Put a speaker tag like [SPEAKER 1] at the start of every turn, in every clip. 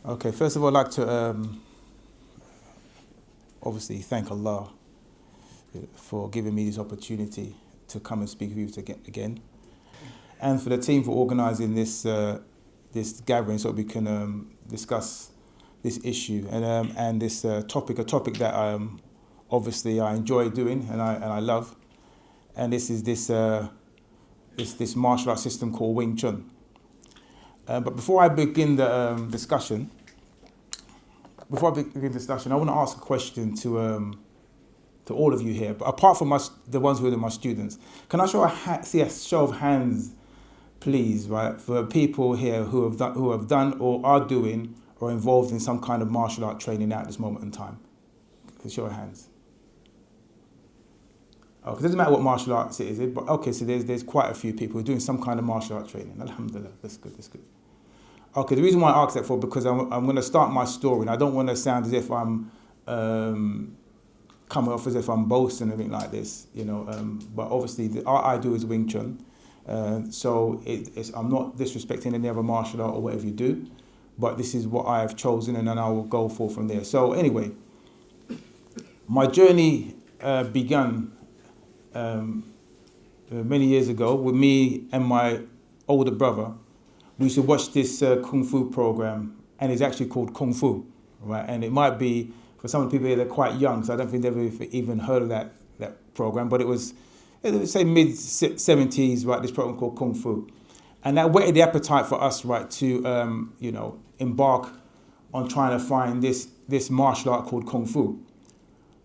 [SPEAKER 1] Okay, first of all, I'd like to obviously thank Allah for giving me this opportunity to come and speak with you again, and for the team for organising this this gathering so we can discuss this issue and this topic, a topic that obviously I enjoy doing and I love, and this is this martial art system called Wing Chun. But before I begin the discussion, I want to ask a question to all of you here. But apart from the ones who are my students, can I see a show of hands, please, right, for people here who have done or are doing or involved in some kind of martial art training at this moment in time? Show of hands. Okay, it doesn't matter what martial arts it is, but okay, so there's quite a few people who are doing some kind of martial art training. Alhamdulillah, that's good. Okay, the reason why I asked that because I'm going to start my story, and I don't want to sound as if I'm coming off as if I'm boasting or anything like this, you know. But obviously, the art I do is Wing Chun, so I'm not disrespecting any other martial art or whatever you do, but this is what I have chosen, and then I will go forth from there. So anyway, my journey began many years ago with me and my older brother. We used to watch this Kung Fu program, and it's actually called Kung Fu, right? And it might be, for some people here, they're quite young, so I don't think they've even heard of that program, but it was say mid-70s, right, this program called Kung Fu. And that whetted the appetite for us, right, to, embark on trying to find this martial art called Kung Fu.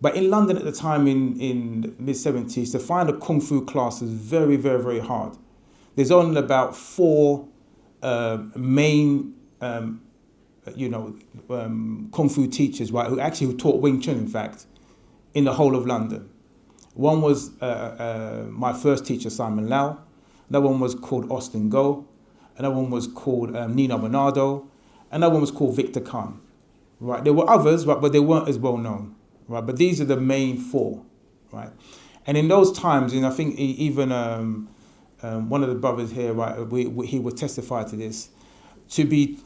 [SPEAKER 1] But in London at the time, in the mid-70s, to find a Kung Fu class was very, very, very hard. There's only about 4 main, Kung Fu teachers, right, who taught Wing Chun, in fact, in the whole of London. One was my first teacher, Simon Lau. Another one was called Austin Go. Another one was called Nino Bernardo. Another one was called Victor Khan. Right, there were others, right, but they weren't as well known. Right, but these are the main 4, right. And in those times, and I think even one of the brothers here, right, he would testify to this. To be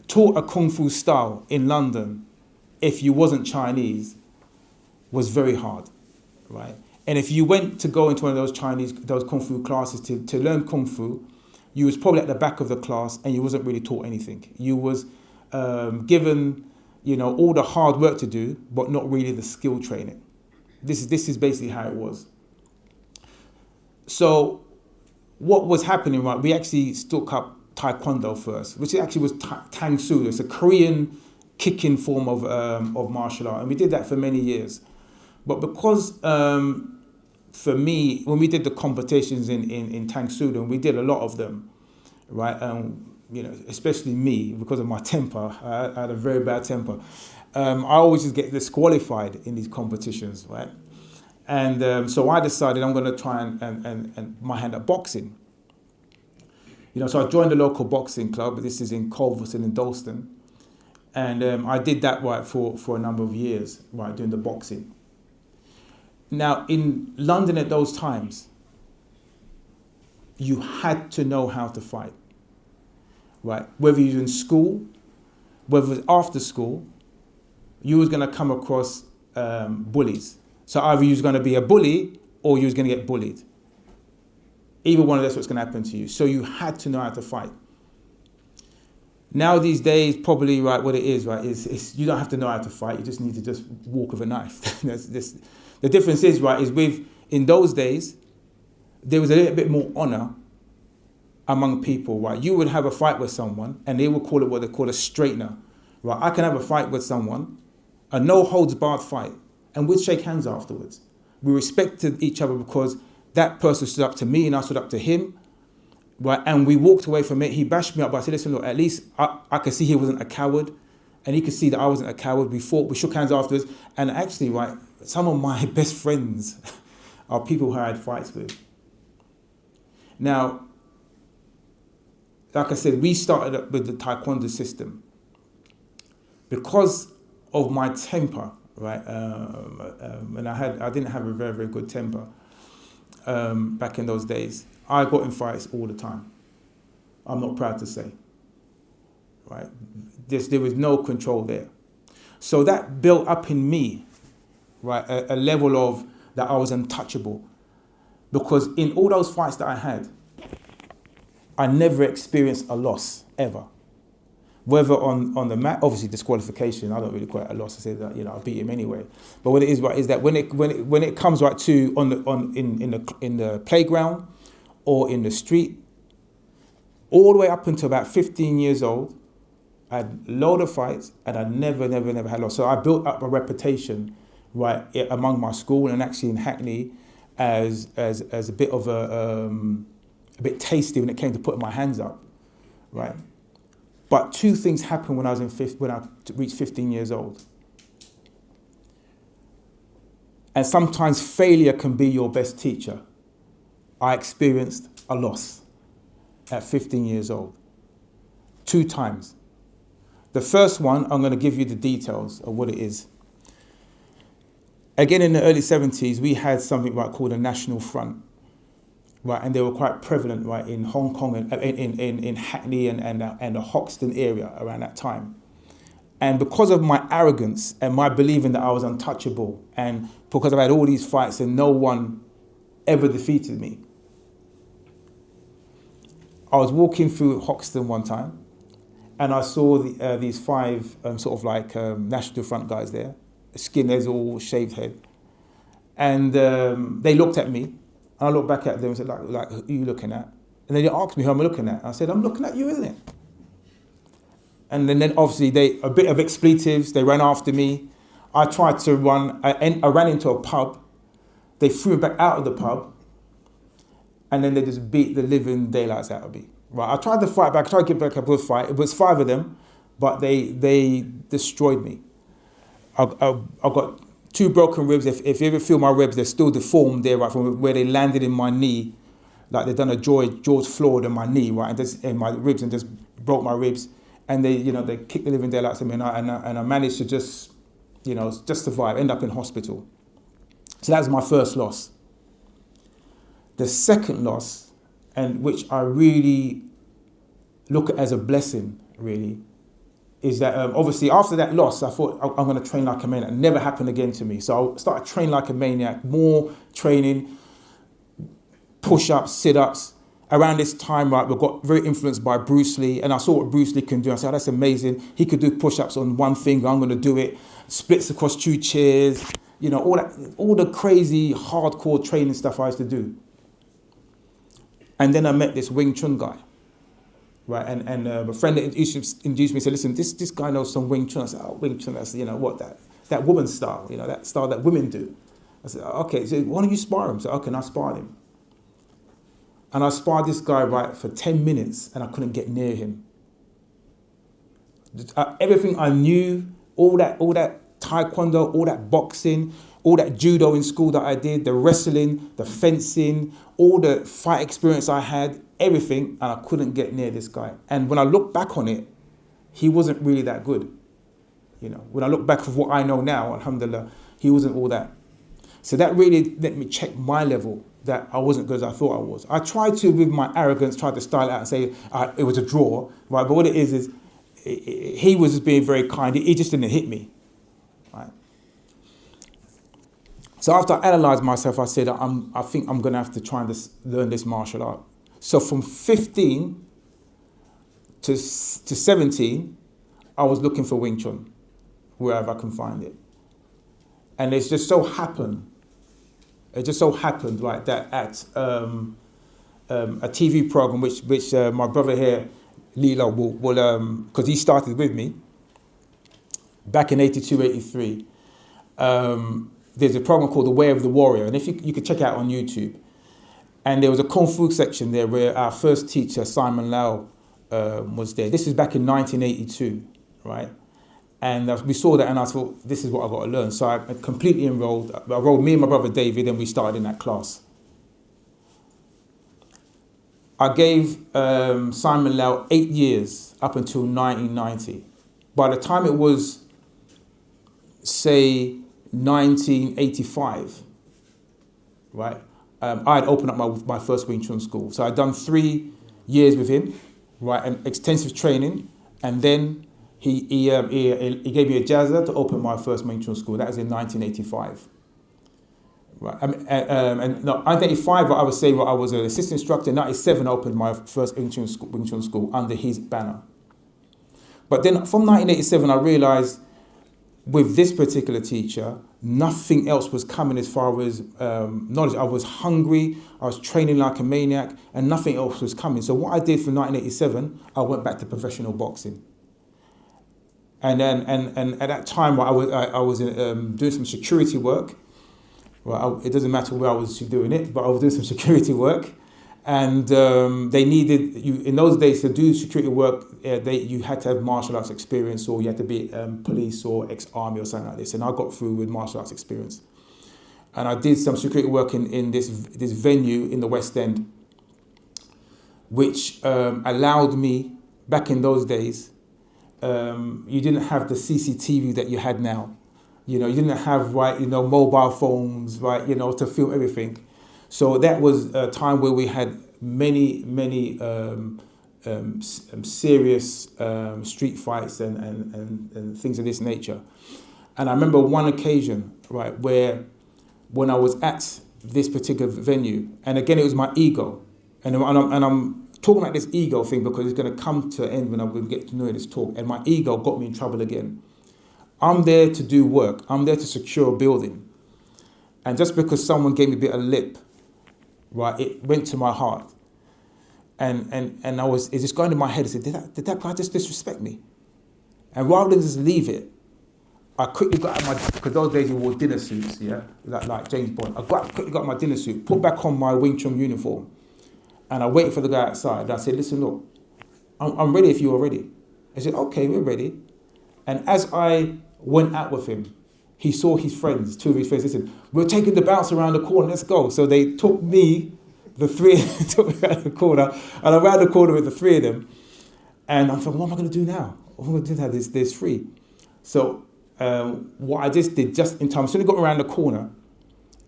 [SPEAKER 1] taught a Kung Fu style in London, if you wasn't Chinese, was very hard, right? And if you went to go into one of those Kung Fu classes to learn Kung Fu, you was probably at the back of the class and you wasn't really taught anything. You was given, all the hard work to do, but not really the skill training. This is basically how it was. So what was happening, right, we actually took up Taekwondo first, which actually was Tang Soo. It's a Korean kicking form of martial art, and we did that for many years. But because, for me, when we did the competitions in Tang Soo, and we did a lot of them, right, especially me, because of my temper, I had a very bad temper. I always just get disqualified in these competitions, right? And so I decided I'm going to try and my hand at boxing. So I joined the local boxing club. This is in Culverton in Dalston. And I did that, right, for a number of years, right, doing the boxing. Now, in London at those times, you had to know how to fight, right? Whether you're in school, whether it was after school, you was going to come across bullies. So either you was going to be a bully or you was going to get bullied. Either one of that's what's going to happen to you. So you had to know how to fight. Now these days, probably, right, what it is, right, is you don't have to know how to fight. You just need to just walk with a knife. The difference is, right, in those days, there was a little bit more honor among people, right? You would have a fight with someone and they would call it what they call a straightener, right? I can have a fight with someone, a no holds barred fight, and we'd shake hands afterwards. We respected each other because that person stood up to me and I stood up to him, right? And we walked away from it. He bashed me up, but I said, listen, look, at least I could see he wasn't a coward, and he could see that I wasn't a coward. We fought, we shook hands afterwards, and actually, right, some of my best friends are people who I had fights with. Now, like I said, we started up with the Taekwondo system because of my temper, right? And I didn't have a very, very good temper back in those days. I got in fights all the time. I'm not proud to say, right? There was no control there. So that built up in me, right, a level of that I was untouchable. Because in all those fights that I had, I never experienced a loss, ever. Whether on the mat, obviously disqualification, I don't really call it a loss. I say that, I beat him anyway. But what it is, right, is that when it comes right to in the playground or in the street, all the way up until about 15 years old, I had a load of fights and I never had loss. So I built up a reputation, right, among my school and actually in Hackney as a bit of a bit tasty when it came to putting my hands up, right? But two things happened when I reached 15 years old. And sometimes failure can be your best teacher. I experienced a loss at 15 years old. 2 times. The first one, I'm going to give you the details of what it is. Again, in the early 70s, we had something right called a National Front. Right, and they were quite prevalent, right, in Hong Kong and in Hackney and the Hoxton area around that time. And because of my arrogance and my believing that I was untouchable, and because I've had all these fights and no one ever defeated me, I was walking through Hoxton one time, and I saw these 5 National Front guys there, skinheads, all shaved head, and they looked at me. And I looked back at them and said, like, who are you looking at? And then they asked me who I'm looking at. And I said, I'm looking at you, isn't it? And then obviously a bit of expletives, they ran after me. I tried to run, I ran into a pub. They threw me back out of the pub. And then they just beat the living daylights out of me. Right, I tried to fight back, I tried to get back up with a fight. It was 5 of them, but they destroyed me. I got 2 broken ribs. If you ever feel my ribs, they're still deformed there, right, from where they landed in my knee, like they've done a George Floyd on my knee, right, and my ribs, and just broke my ribs. And they kicked the living daylights of me, and I managed to just survive, end up in hospital. So that was my first loss. The second loss, and which I really look at as a blessing, really, is that obviously after that loss, I thought I'm going to train like a maniac. It never happened again to me. So I started training like a maniac, more training, push-ups, sit-ups. Around this time, right, we got very influenced by Bruce Lee, and I saw what Bruce Lee can do. I said, oh, that's amazing. He could do push-ups on one finger. I'm going to do it. Splits across 2 chairs. All the crazy, hardcore training stuff I used to do. And then I met this Wing Chun guy. Right, and a friend that introduced me said, listen, this guy knows some Wing Chun. I said, oh, Wing Chun, that's, that woman style, that style that women do. I said, okay, so why don't you spar him? So, okay, and I sparred him. And I sparred this guy, right, for 10 minutes, and I couldn't get near him. Everything I knew, all that taekwondo, all that boxing, all that judo in school that I did, the wrestling, the fencing, all the fight experience I had, everything, and I couldn't get near this guy. And when I look back on it, he wasn't really that good. When I look back of what I know now, alhamdulillah, he wasn't all that. So that really let me check my level, that I wasn't good as I thought I was. I tried to, with my arrogance, try to style it out and say it was a draw, right? But what it is he was just being very kind. He just didn't hit me, right? So after I analysed myself, I said, I think I'm going to have to try and learn this martial art. So from 15 to 17, I was looking for Wing Chun, wherever I can find it. And it just so happened, right, that at a TV program, which my brother here, Lilo, will because he started with me, back in 82, 83, there's a program called The Way of the Warrior, and if you could check it out on YouTube. And there was a Kung Fu section there where our first teacher, Simon Lau, was there. This is back in 1982, right? And we saw that and I thought, this is what I've got to learn. So I completely enrolled. I enrolled me and my brother David, and we started in that class. I gave Simon Lau 8 years up until 1990. By the time it was, say, 1985, right? I had opened up my first Wing Chun school. So I'd done 3 years with him, right, and extensive training. And then he gave me a jazza to open my first Wing Chun school. That was in 1985. Right. And no, 1985, I would say I was an assistant instructor. In 1997, I opened my first Wing Chun school under his banner. But then from 1987, I realized with this particular teacher, nothing else was coming as far as knowledge. I was hungry, I was training like a maniac, and nothing else was coming. So what I did from 1987, I went back to professional boxing. And then and at that time, I was doing some security work. Well, it doesn't matter where I was doing it, but I was doing some security work. And they needed you in those days to do security work. You had to have martial arts experience, or you had to be police or ex-army or something like this. And I got through with martial arts experience. And I did some security work in this venue in the West End, which allowed me back in those days. You didn't have the CCTV that you had now. You didn't have mobile phones, to film everything. So that was a time where we had many serious street fights and things of this nature. And I remember one occasion, right, where when I was at this particular venue, and again, it was my ego. And I'm talking about this ego thing because it's going to come to an end when I'm going to get to know this talk. And my ego got me in trouble again. I'm there to do work. I'm there to secure a building. And just because someone gave me a bit of lip, right, it went to my heart. And it just going in my head. I said, did that guy just disrespect me? And rather than just leave it, I quickly got out because those days you wore dinner suits, yeah, like James Bond. I quickly got my dinner suit, put back on my Wing Chun uniform, and I waited for the guy outside. And I said, listen, look, I'm ready if you're ready. I said, okay, we're ready. And as I went out with him, he saw his friends, two of his friends. They said, we're taking the bounce around the corner, let's go. So they took me, the three, took me around the corner, and I ran the corner with the three of them. And I'm thinking, what am I going to do now? What am I going to do now? There's three. So what I just did just in time, as soon as I got around the corner,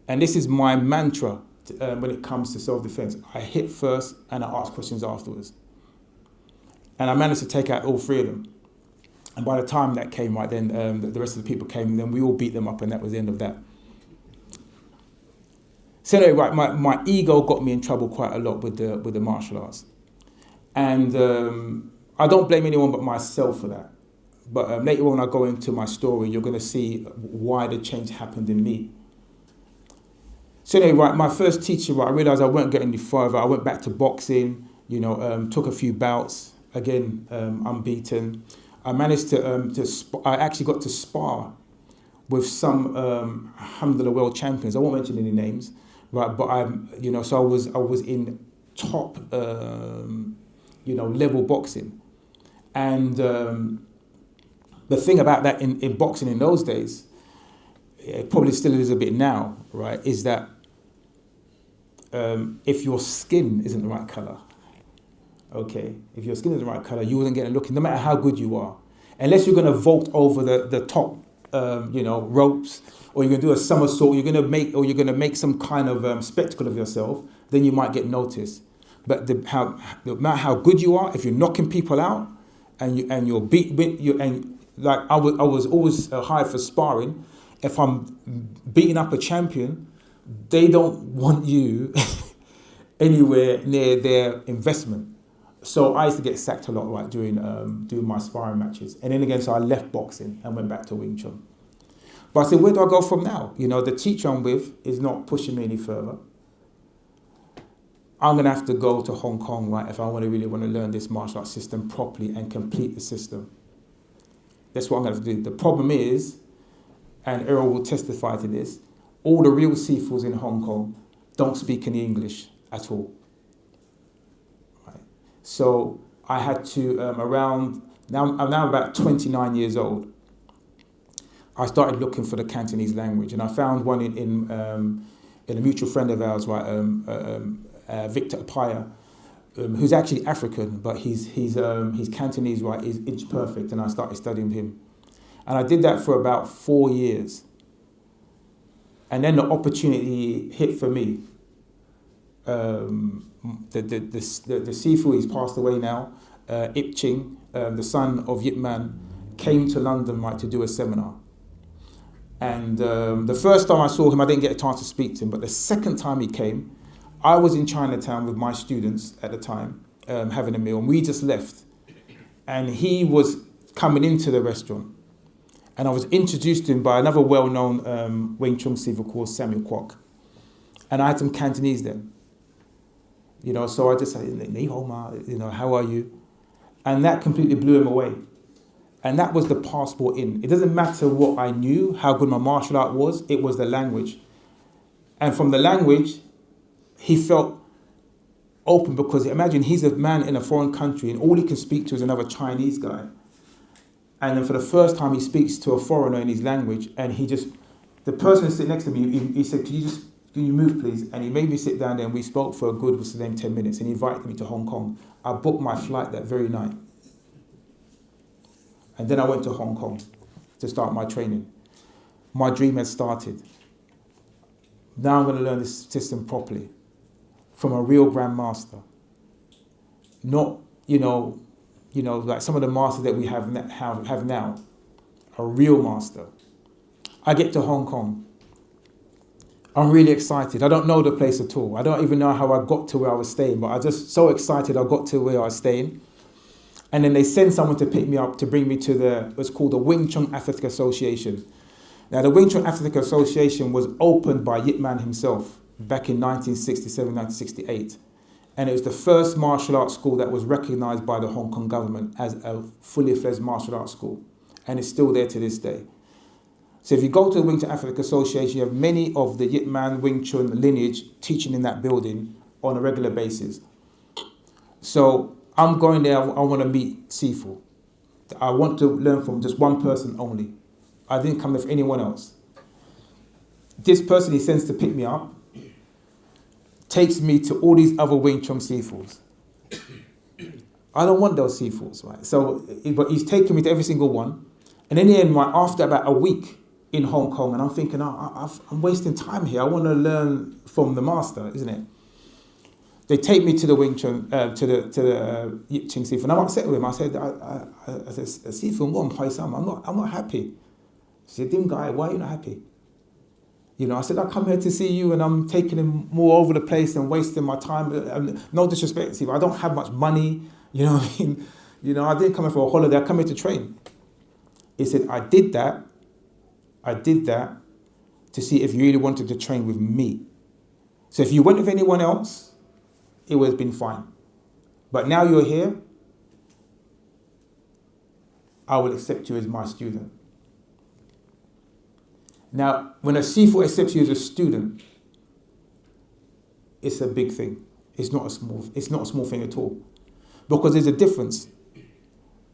[SPEAKER 1] and this is my mantra when it comes to self-defense, I hit first and I ask questions afterwards. And I managed to take out all three of them. And by the time that came, right, then the rest of the people came, and then we all beat them up, and that was the end of that. So anyway, right, my ego got me in trouble quite a lot with the martial arts. And I don't blame anyone but myself for that. But later on, I go into my story, you're going to see why the change happened in me. So anyway, right, my first teacher, right, I realised I weren't getting any further. I went back to boxing, took a few bouts, again, unbeaten. I managed I actually got to spar with some, alhamdulillah, world champions. I won't mention any names, right? But so I was in top, level boxing. And the thing about that in boxing in those days, it probably still is a bit now, right, is that if your skin isn't the right colour, okay, if your skin is the right colour, you wouldn't get a look, no matter how good you are. Unless you're going to vault over the top, ropes, or you're going to do a somersault, you're going to make some kind of spectacle of yourself, then you might get noticed. But no matter how good you are, if you're knocking people out, and you're like I was always hired for sparring. If I'm beating up a champion, they don't want you anywhere near their investment. So I used to get sacked a lot, right, doing my sparring matches. And then again, so I left boxing and went back to Wing Chun. But I said, where do I go from now? The teacher I'm with is not pushing me any further. I'm going to have to go to Hong Kong, right, if I really want to learn this martial arts system properly and complete the system. That's what I'm going to have to do. The problem is, and Errol will testify to this, all the real Sifus in Hong Kong don't speak any English at all. Right? So I had to, I'm now about 29 years old. I started looking for the Cantonese language, and I found one in a mutual friend of ours, right, Victor Apaya, who's actually African, but he's Cantonese, right, he's inch perfect, and I started studying him. And I did that for about 4 years. And then the opportunity hit for me. The Sifu, he's passed away now, Ip Ching, the son of Yip Man, came to London, right, to do a seminar. And the first time I saw him, I didn't get a chance to speak to him, but the second time he came, I was in Chinatown with my students at the time, having a meal, and we just left. And he was coming into the restaurant, and I was introduced to him by another well-known Wing Chun Sifu called Samuel Kwok. And I had some Cantonese then. You know, so I just said, "Ni hao ma," you know, "how are you?" And that completely blew him away. And that was the passport in. It doesn't matter what I knew, how good my martial art was, it was the language. And from the language, he felt open, because imagine he's a man in a foreign country and all he can speak to is another Chinese guy. And then for the first time he speaks to a foreigner in his language, and the person sitting next to me, he said, can you move please? And he made me sit down there, and we spoke for a good, what's the name, 10 minutes, and he invited me to Hong Kong. I booked my flight that very night. And then I went to Hong Kong to start my training. My dream had started. Now I'm going to learn this system properly from a real grandmaster. Not, like some of the masters that we have now. A real master. I get to Hong Kong. I'm really excited. I don't know the place at all. I don't even know how I got to where I was staying, but I'm just so excited I got to where I was staying. And then they send someone to pick me up, to bring me to what's called the Wing Chun Athletic Association. Now, the Wing Chun Athletic Association was opened by Yip Man himself back in 1967, 1968. And it was the first martial arts school that was recognized by the Hong Kong government as a fully fledged martial arts school. And it's still there to this day. So if you go to the Wing Chun Athletic Association, you have many of the Yip Man Wing Chun lineage teaching in that building on a regular basis. So I'm going there, I want to meet Sifu. I want to learn from just one person only. I didn't come with anyone else. This person he sends to pick me up takes me to all these other Wing Chun Sifus. I don't want those Sifus, right? So, but he's taking me to every single one. And in the end, after about a week in Hong Kong, and I'm thinking, I'm wasting time here. I want to learn from the master, isn't it? They take me to the Wing Chun, to the Yip Ching Sifu, and I'm upset with him. I said, Sifu, I'm not happy. He said, Dim guy, why are you not happy? I said, I come here to see you, and I'm taking him more over the place and wasting my time. No disrespect, Sifu, I don't have much money. You know what I mean? I didn't come here for a holiday. I come here to train. He said, I did that to see if you really wanted to train with me. So if you went with anyone else, it would have been fine. But now you're here, I will accept you as my student. Now, when a Sifu accepts you as a student, it's a big thing. It's not a small thing at all. Because there's a difference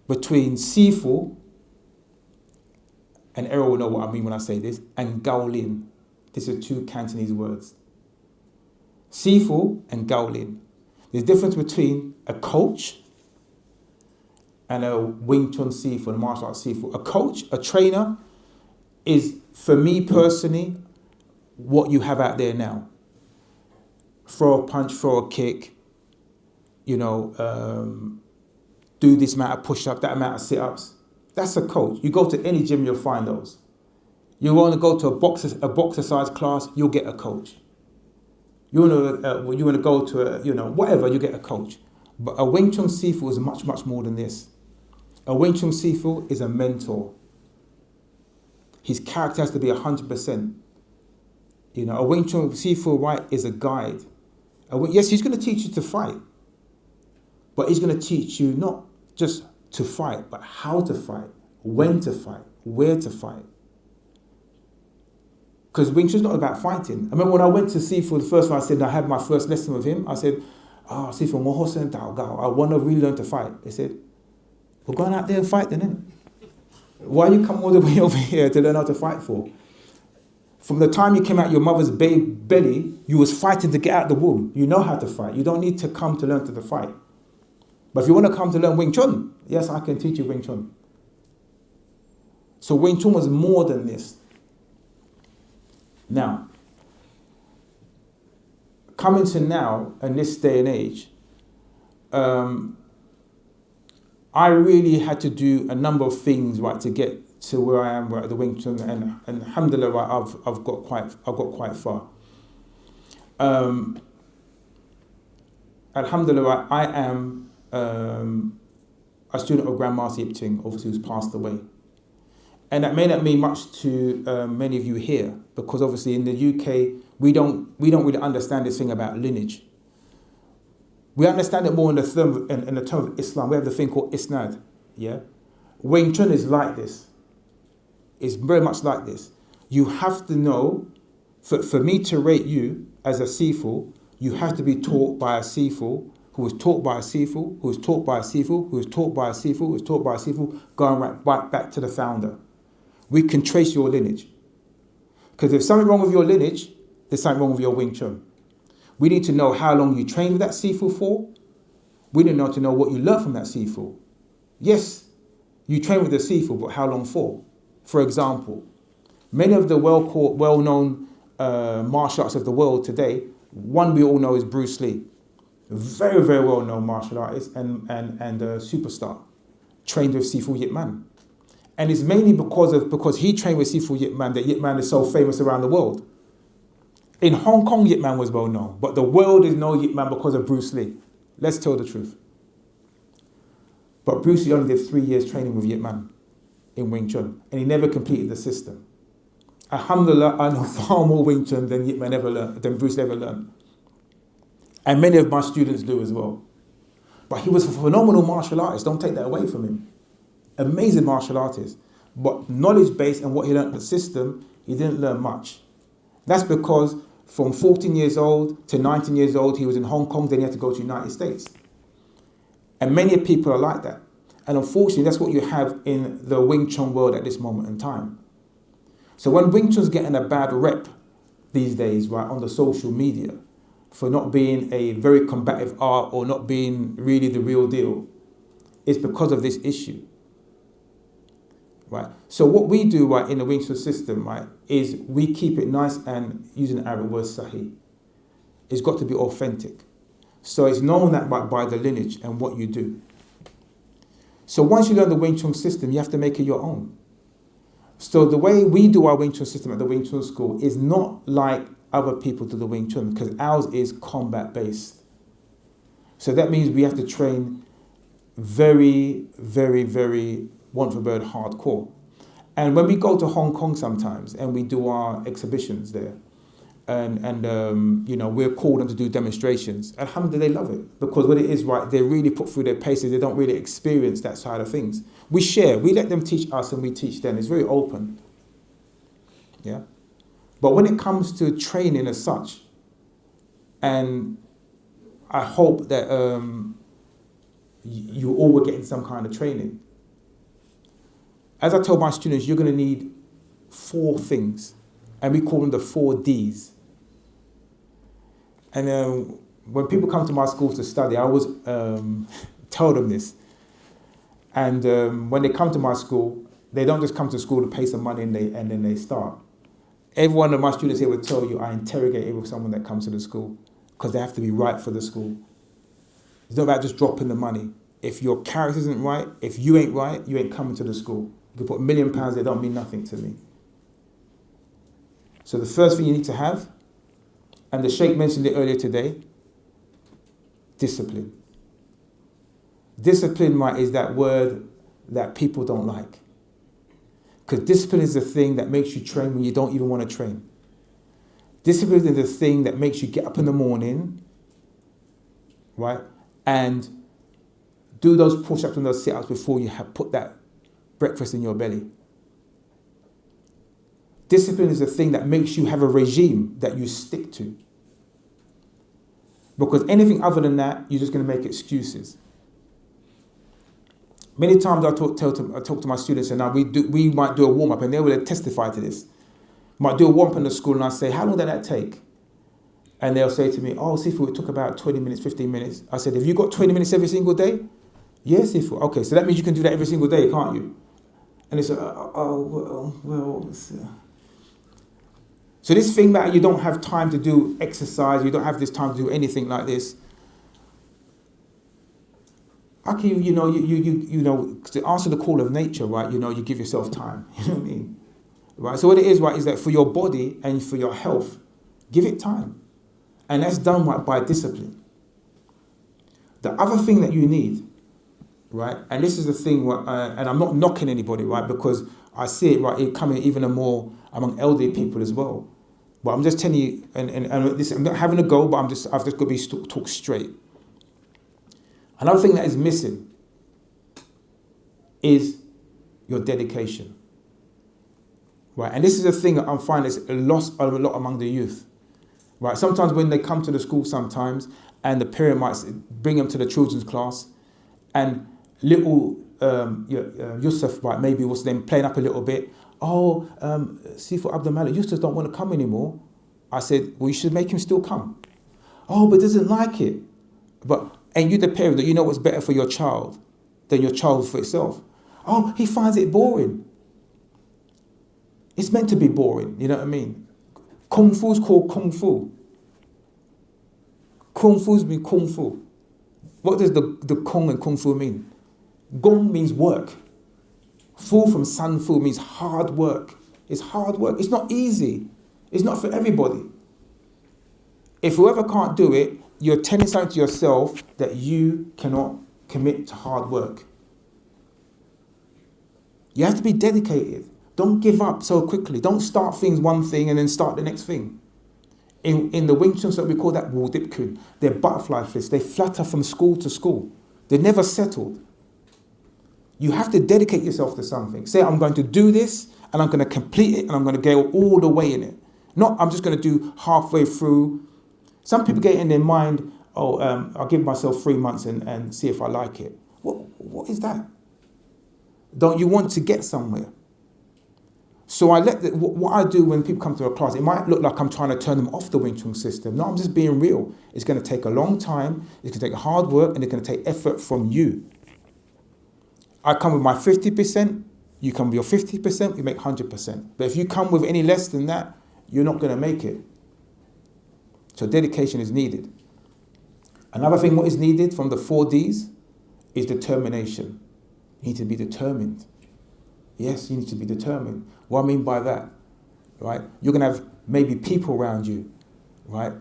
[SPEAKER 1] between Sifu, and everyone will know what I mean when I say this, and Gaolin. These are two Cantonese words. Sifu and Gaolin. There's a difference between a coach and a Wing Chun Sifu, a martial arts Sifu. A coach, a trainer, is, for me personally, what you have out there now. Throw a punch, throw a kick, do this amount of push-ups, that amount of sit-ups. That's a coach. You go to any gym, you'll find those. You want to go to a boxercise class, you'll get a coach. You want to go to whatever, you get a coach. But a Wing Chun Sifu is much, much more than this. A Wing Chun Sifu is a mentor. His character has to be 100%. A Wing Chun Sifu, right, is a guide. Yes, he's going to teach you to fight. But he's going to teach you not just to fight, but how to fight, when to fight, where to fight. Because Wing Chun's not about fighting. I remember when I went to Sifu, the first time I had my first lesson with him, I said, Sifu, I want to really learn to fight. They said, we're going out there and fight then, innit? Why you come all the way over here to learn how to fight for? From the time you came out your mother's belly, you was fighting to get out the womb. You know how to fight. You don't need to come to learn to fight. But if you want to come to learn Wing Chun, yes, I can teach you Wing Chun. So Wing Chun was more than this. Now, coming to now, in this day and age, I really had to do a number of things, right, to get to where I am, right, at the Wing Chun, and alhamdulillah, right, I've got quite far. Alhamdulillah, right, I am a student of Grandmaster Yip Ching, obviously, who's passed away. And that may not mean much to many of you here, because obviously in the UK, we don't really understand this thing about lineage. We understand it more in the term of Islam. We have the thing called isnad. Yeah, Wing Chun is like this. It's very much like this. You have to know, for me to rate you as a Sifu, you have to be taught by a Sifu who was taught by a Sifu, who was taught by a Sifu, who was taught by a Sifu, who was taught by a Sifu, going right back to the founder. We can trace your lineage. Because if something wrong with your lineage, there's something wrong with your Wing Chun. We need to know how long you trained with that Sifu for. We need to know what you learned from that Sifu. Yes, you trained with the Sifu, but how long for? For example, many of the well-known martial arts of the world today, one we all know is Bruce Lee. A very, very well-known martial artist and a superstar, trained with Sifu Yip Man. And it's mainly because he trained with Sifu Yip Man that Yip Man is so famous around the world. In Hong Kong, Yip Man was well known, but the world is known Yip Man because of Bruce Lee. Let's tell the truth. But Bruce Lee only did 3 years training with Yip Man in Wing Chun, and he never completed the system. Alhamdulillah, I know far more Wing Chun than Yip Man than Bruce ever learned. And many of my students do as well. But he was a phenomenal martial artist. Don't take that away from him. Amazing martial artist. But knowledge base and what he learned in the system, he didn't learn much. That's because from 14 years old to 19 years old, he was in Hong Kong, then he had to go to the United States. And many people are like that. And unfortunately, that's what you have in the Wing Chun world at this moment in time. So when Wing Chun's getting a bad rep these days, right, on the social media, for not being a very combative art or not being really the real deal, it's because of this issue. Right. So what we do, right, in the Wing Chun system, right, is we keep it nice and using the Arabic word sahih. It's got to be authentic. So it's known that by the lineage and what you do. So once you learn the Wing Chun system, you have to make it your own. So the way we do our Wing Chun system at the Wing Chun school is not like other people do the Wing Chun, because ours is combat based. So that means we have to train very, very, very one for bird hardcore. And when we go to Hong Kong sometimes and we do our exhibitions there, and you know, we're called on to do demonstrations, alhamdulillah, they love it, because what it is, right, they really put through their paces. They don't really experience that side of things. We share, we let them teach us and we teach them. It's very open. Yeah. But when it comes to training as such, and I hope that you all were getting some kind of training. As I tell my students, you're going to need 4 things, and we call them the 4 Ds. And when people come to my school to study, I always tell them this. And when they come to my school, they don't just come to school to pay some money and then they start. Every one of my students here will tell you I interrogate every someone that comes to the school, because they have to be right for the school. It's not about just dropping the money. If your character isn't right, if you ain't right, you ain't coming to the school. You can put £1 million, they don't mean nothing to me. So the first thing you need to have, and the shaykh mentioned it earlier today, discipline. Discipline, right, is that word that people don't like. Because discipline is the thing that makes you train when you don't even want to train. Discipline is the thing that makes you get up in the morning, right, and do those push-ups and those sit-ups before you have put that breakfast in your belly. Discipline is the thing that makes you have a regime that you stick to. Because anything other than that, you're just going to make excuses. Many times I talk to my students, and we might do a warm-up, and they will testify to this. Might do a warm-up in the school, and I say, how long did that take? And they'll say to me, oh, Sifu, it took about 20 minutes, 15 minutes. I said, have you got 20 minutes every single day? Yes, Sifu. Okay, so that means you can do that every single day, can't you? And they say, well. So this thing that you don't have time to do exercise, you don't have this time to do anything like this, Okay, you know, to answer the call of nature, right? You know, you give yourself time. You know what I mean? Right. So what it is, right, is that for your body and for your health, give it time, and that's done right by discipline. The other thing that you need, right, and this is the thing, and I'm not knocking anybody, right, because I see it, right, it coming even more among elderly people as well. But I'm just telling you, and this, I'm not having a go, but I've just got to be talk straight. Another thing that is missing is your dedication, right? And this is a thing that I'm finding is lost a lot among the youth, right? Sometimes when they come to the school sometimes, and the parent might bring them to the children's class, and little Yusuf, right, maybe was then playing up a little bit. Oh, Sifu Abdulmalik, Yusuf don't want to come anymore. I said, well, you should make him still come. Oh, but doesn't like it. And you the parent, that you know what's better for your child than your child for itself. Oh, he finds it boring. It's meant to be boring, you know what I mean? Kung Fu's called Kung Fu. Kung Fu's mean Kung Fu. What does the Kung and Kung Fu mean? Gong means work. Fu from Sun Fu means hard work. It's hard work. It's not easy. It's not for everybody. If whoever can't do it, you're telling something to yourself that you cannot commit to hard work. You have to be dedicated. Don't give up so quickly. Don't start one thing and then start the next thing. In the Wing Chun, so we call that Wu Dip Kun. They're butterfly flips. They flutter from school to school. They're never settled. You have to dedicate yourself to something. Say, I'm going to do this and I'm going to complete it and I'm going to go all the way in it. Not, I'm just going to do halfway through. Some people get in their mind, I'll give myself 3 months and see if I like it. What is that? Don't you want to get somewhere? So what I do when people come to a class, it might look like I'm trying to turn them off the Wing Chun system. No, I'm just being real. It's going to take a long time, it's going to take hard work, and it's going to take effort from you. I come with my 50%, you come with your 50%, we make 100%. But if you come with any less than that, you're not going to make it. So dedication is needed. Another thing what is needed from the 4 Ds is determination. You need to be determined. Yes, you need to be determined. What I mean by that, right? You're going to have maybe people around you, right?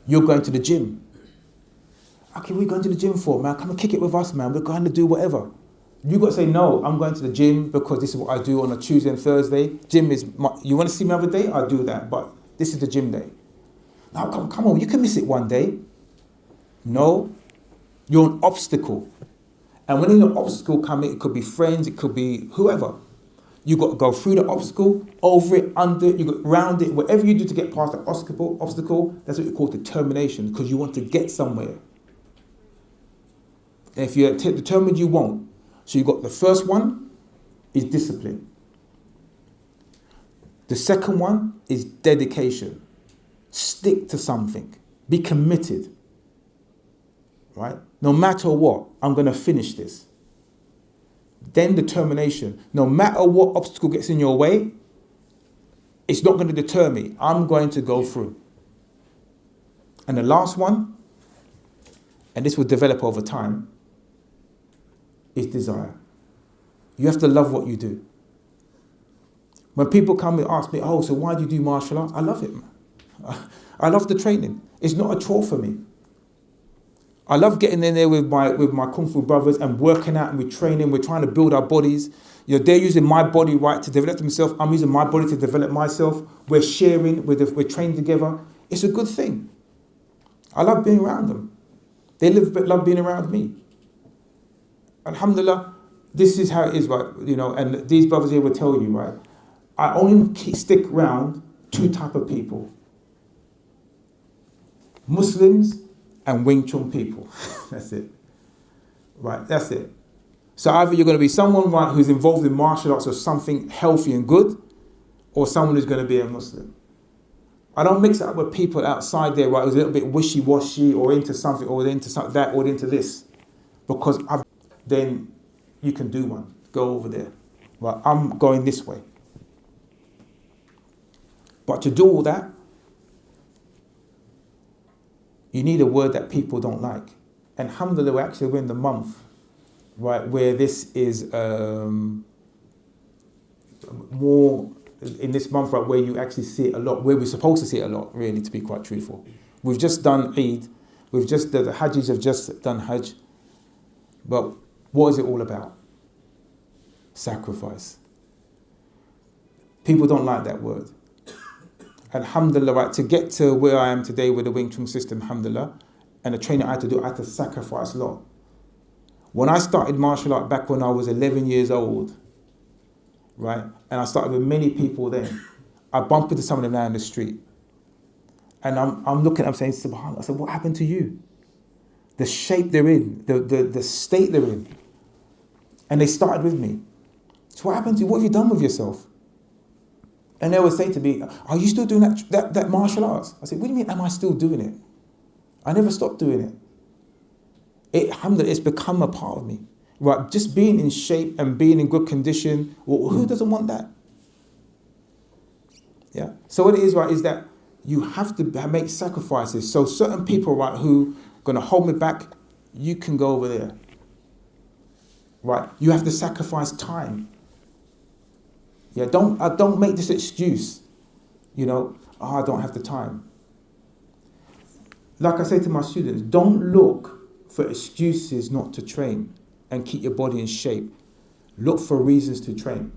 [SPEAKER 1] You're going to the gym. Okay, what are you going to the gym for, man? Come and kick it with us, man. We're going to do whatever. You got to say, no, I'm going to the gym because this is what I do on a Tuesday and Thursday. Gym is, you want to see me another day? I'll do that, but this is the gym day. Now, come on, you can miss it one day. No, you're an obstacle. And when an obstacle comes, it could be friends, it could be whoever. You got to go through the obstacle, over it, under it, you got round it, whatever you do to get past the obstacle, that's what you call determination, because you want to get somewhere. And if you're determined, you won't. So you got the first one is discipline. The second one is dedication. Stick to something. Be committed. Right? No matter what, I'm going to finish this. Then determination. No matter what obstacle gets in your way, it's not going to deter me. I'm going to go through. And the last one, and this will develop over time, is desire. You have to love what you do. When people come and ask me, so why do you do martial arts? I love it, man. I love the training. It's not a chore for me. I love getting in there with my Kung Fu brothers and working out, and we're training, we're trying to build our bodies. They're using my body, right, to develop themselves. I'm using my body to develop myself. We're sharing, we're training together. It's a good thing. I love being around them. They love being around me. Alhamdulillah, this is how it is, right? And these brothers here will tell you, right? I only stick around 2 type of people. Muslims and Wing Chun people. That's it. Right, that's it. So either you're going to be someone, right, who's involved in martial arts or something healthy and good, or someone who's going to be a Muslim. I don't mix it up with people outside there, right, who's a little bit wishy-washy or into something or into that or into this. Because then you can do one. Go over there. Right, I'm going this way. But to do all that, you need a word that people don't like. And alhamdulillah, we're in the month, right, where this is more, in this month, right, where you actually see it a lot, where we're supposed to see it a lot, really, to be quite truthful. We've just done Eid, the Hajjis have just done Hajj, but what is it all about? Sacrifice. People don't like that word. Alhamdulillah, right, to get to where I am today with the Wing Chun system, alhamdulillah, and the training I had to do, I had to sacrifice a lot. When I started martial art back when I was 11 years old, right, and I started with many people then, I bumped into some of them now in the street. And I'm looking, I'm saying, subhanAllah, I said, what happened to you? The shape they're in, the state they're in. And they started with me. So what happened to you? What have you done with yourself? And they would say to me, are you still doing that martial arts? I said, what do you mean, am I still doing it? I never stopped doing it. Alhamdulillah, it's become a part of me. Right, just being in shape and being in good condition, well, who doesn't want that? Yeah. So what it is, right, is that you have to make sacrifices. So certain people, right, who are going to hold me back, you can go over there. Right, you have to sacrifice time. Yeah, don't make this excuse, I don't have the time. Like I say to my students, don't look for excuses not to train and keep your body in shape. Look for reasons to train.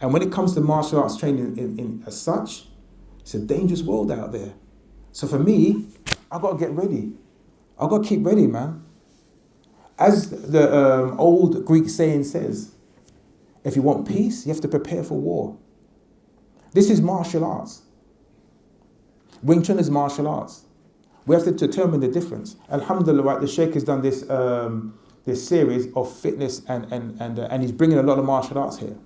[SPEAKER 1] And when it comes to martial arts training in as such, it's a dangerous world out there. So for me, I've got to get ready. I've got to keep ready, man. As the old Greek saying says, if you want peace, you have to prepare for war. This is martial arts. Wing Chun is martial arts. We have to determine the difference. Alhamdulillah, right, the shaykh has done this this series of fitness and he's bringing a lot of martial arts here,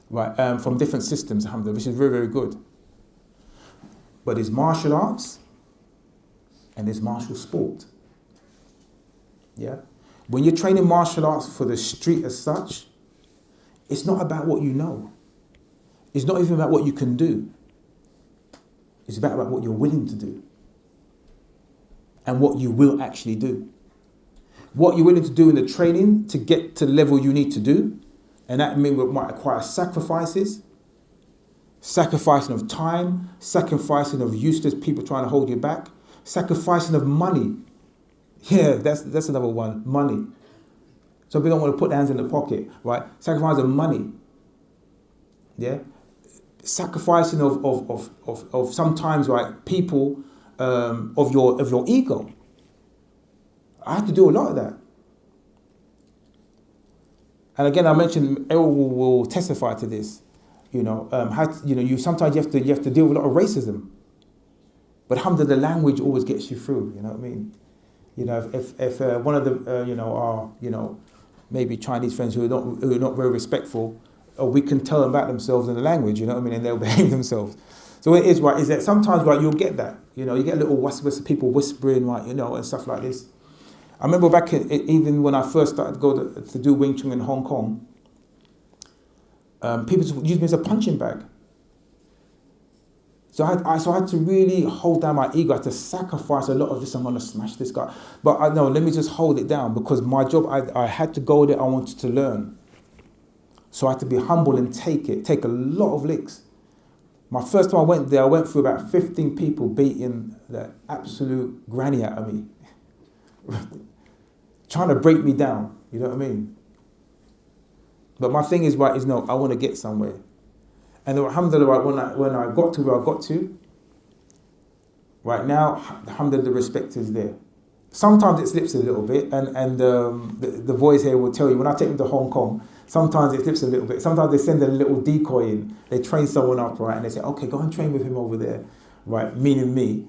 [SPEAKER 1] right, from different systems, alhamdulillah, which is very, very good. But there's martial arts and there's martial sport. Yeah? When you're training martial arts for the street as such, it's not about what you know. It's not even about what you can do. It's about what you're willing to do and what you will actually do. What you're willing to do in the training to get to the level you need to do, and that might require sacrifices, sacrificing of time, sacrificing of useless people trying to hold you back, sacrificing of money. Yeah, that's another one, money. Some people don't want to put their hands in the pocket, right? Sacrificing of money. Yeah? Sacrificing of sometimes, right, people, of your ego. I had to do a lot of that. And again, I mentioned, Errol will testify to this. Sometimes you have to deal with a lot of racism. But alhamdulillah, the language always gets you through, you know what I mean? If one of the, maybe Chinese friends who are not very respectful, we can tell them about themselves in the language, you know what I mean, and they'll behave themselves. So what it is, right, is that sometimes, right, you'll get that, you get a little whisper, people whispering, right, and stuff like this. I remember back even when I first started to go to do Wing Chun in Hong Kong, people just used me as a punching bag. So I had to really hold down my ego. I had to sacrifice a lot of this. I'm going to smash this guy. But let me just hold it down, because my job, I had to go there. I wanted to learn. So I had to be humble and take a lot of licks. My first time I went there, I went through about 15 people beating the absolute granny out of me. Trying to break me down, you know what I mean? But my thing is, right, I want to get somewhere. And alhamdulillah, right, when I got to where I got to, right now, alhamdulillah, the respect is there. Sometimes it slips a little bit, and the boys here will tell you, when I take them to Hong Kong, sometimes it slips a little bit. Sometimes they send a little decoy in. They train someone up, right, and they say, okay, go and train with him over there, right, meaning me.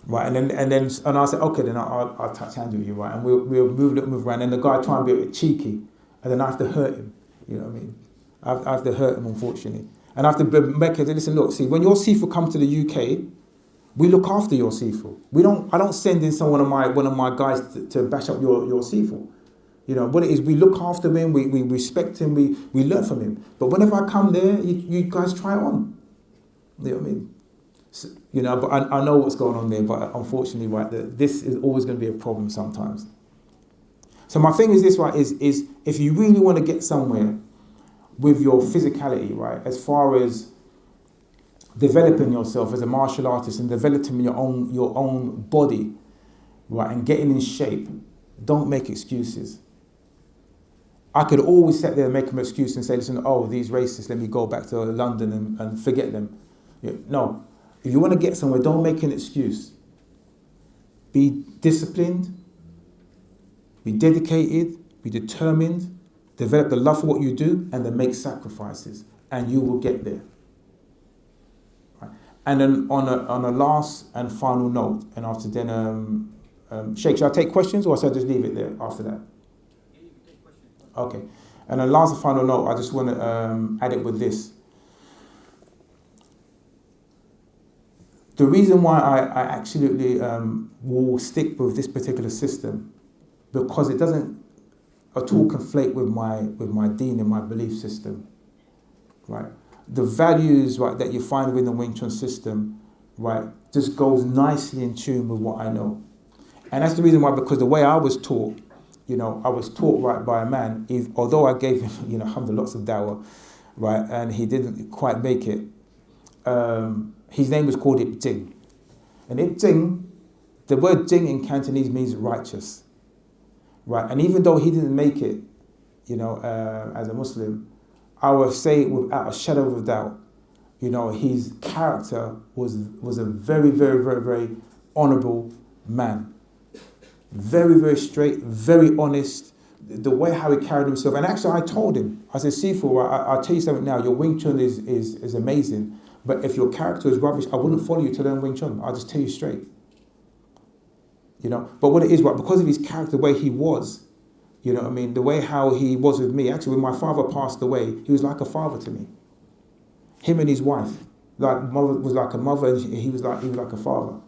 [SPEAKER 1] Right, and I said, okay, then I'll touch hands with you, right, and we'll move around, and the guy try and be a bit cheeky, and then I have to hurt him, you know what I mean? I have to hurt him, unfortunately, and I have to make it. Listen, look, see, when your Sifu come to the UK, we look after your Sifu. I don't send in one of my guys to bash up your Sifu. What it is, we look after him, we respect him, we learn from him. But whenever I come there, you guys try it on. You know what I mean? So, but I know what's going on there, but unfortunately, right, this is always going to be a problem sometimes. So my thing is this, right, is if you really want to get somewhere with your physicality, right, as far as developing yourself as a martial artist and developing your own body, right, and getting in shape, don't make excuses. I could always sit there and make an excuse and say, listen, these racists, let me go back to London and forget them. No. If you want to get somewhere, don't make an excuse. Be disciplined, be dedicated, be determined, develop the love for what you do, and then make sacrifices, and you will get there. Right. And then on a last and final note, and after then, Sheikh, shall I take questions or shall I just leave it there after that?
[SPEAKER 2] Yeah, you can take questions.
[SPEAKER 1] Okay. And then last and final note, I just want to add it with this. The reason why I absolutely will stick with this particular system, because it doesn't at all conflate with my deen and my belief system, right? The values, right, that you find within the Wing Chun system, right, just goes nicely in tune with what I know. And that's the reason why, because the way I was taught, I was taught right by a man, although I gave him, lots of dawah, right, and he didn't quite make it. His name was called Ip Jing. And Ip Jing, the word Jing in Cantonese means righteous. Right? And even though he didn't make it, as a Muslim, I would say without a shadow of a doubt, his character was a very, very, very, very honourable man. Very, very straight, very honest. The way how he carried himself. And actually I told him, I said, Sifu, I'll tell you something now, your Wing Chun is amazing. But if your character is rubbish, I wouldn't follow you to learn Wing Chun. I'll just tell you straight. But what it is, right, because of his character, the way he was, the way how he was with me. Actually, when my father passed away, he was like a father to me. Him and his wife, mother was like a mother, and he was like a father.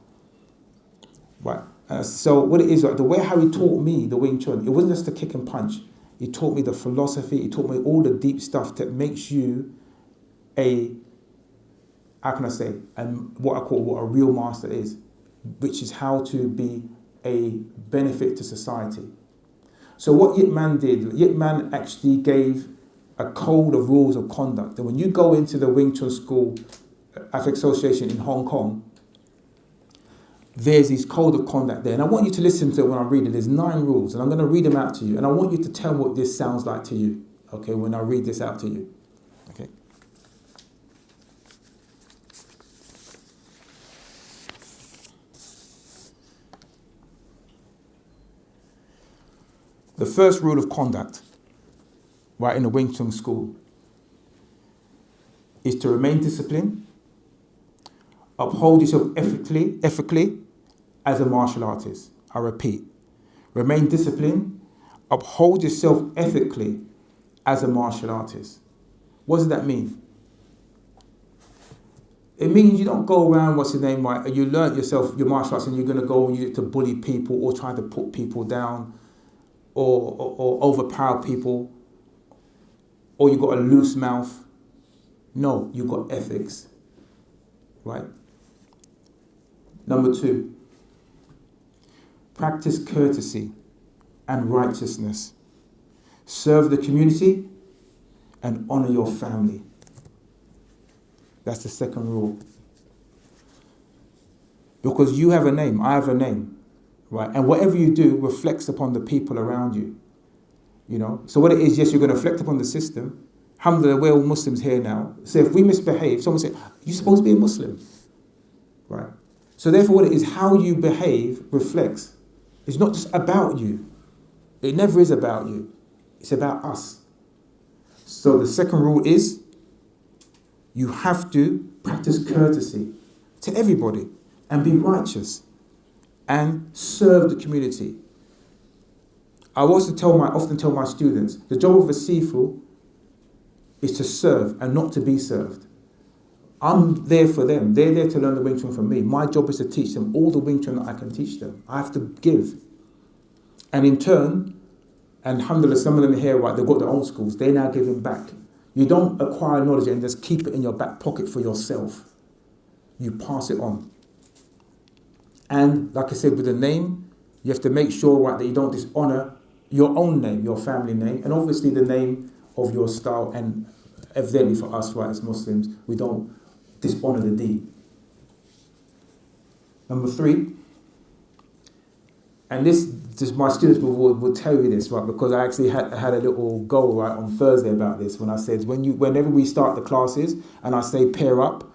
[SPEAKER 1] Right. So what it is, like, the way how he taught me the Wing Chun, it wasn't just a kick and punch. He taught me the philosophy. He taught me all the deep stuff that makes you what a real master is, which is how to be a benefit to society. So what Yip Man did, Yip Man actually gave a code of rules of conduct. And when you go into the Wing Chun School Athletic Association in Hong Kong, there's this code of conduct there. And I want you to listen to it when I read it. There's 9 rules, and I'm going to read them out to you. And I want you to tell me what this sounds like to you, okay, when I read this out to you. Okay. The first rule of conduct, right, in the Wing Chun school is to remain disciplined, uphold yourself ethically as a martial artist. I repeat, remain disciplined, uphold yourself ethically as a martial artist. What does that mean? It means you don't go around, right, you learn yourself your martial arts and you're going to go to bully people or try to put people down, or overpower people, or you got a loose mouth. No, you got ethics, right? Number 2, practice courtesy and righteousness. Serve the community and honor your family. That's the second rule. Because you have a name, I have a name. Right, and whatever you do reflects upon the people around you. So what it is, yes, you're going to reflect upon the system. Alhamdulillah, we're all Muslims here now. So if we misbehave, someone say, you're supposed to be a Muslim. Right? So therefore what it is, how you behave reflects. It's not just about you. It never is about you. It's about us. So the second rule is, you have to practice courtesy to everybody and be righteous and serve the community. I often tell my students, the job of a Sifu is to serve and not to be served. I'm there for them. They're there to learn the Wing Chun from me. My job is to teach them all the Wing Chun that I can teach them. I have to give. And in turn, and alhamdulillah, some of them here, right, they've got their own schools. They're now giving back. You don't acquire knowledge and just keep it in your back pocket for yourself. you pass it on. And like I said, with the name, you have to make sure, right, that you don't dishonor your own name, your family name, and obviously the name of your style. And evidently for us, right, as Muslims, we don't dishonor the deen. Number 3, and this my students will tell you this, right, because I actually had a little goal, right, on Thursday about this, when I said, whenever we start the classes and I say pair up,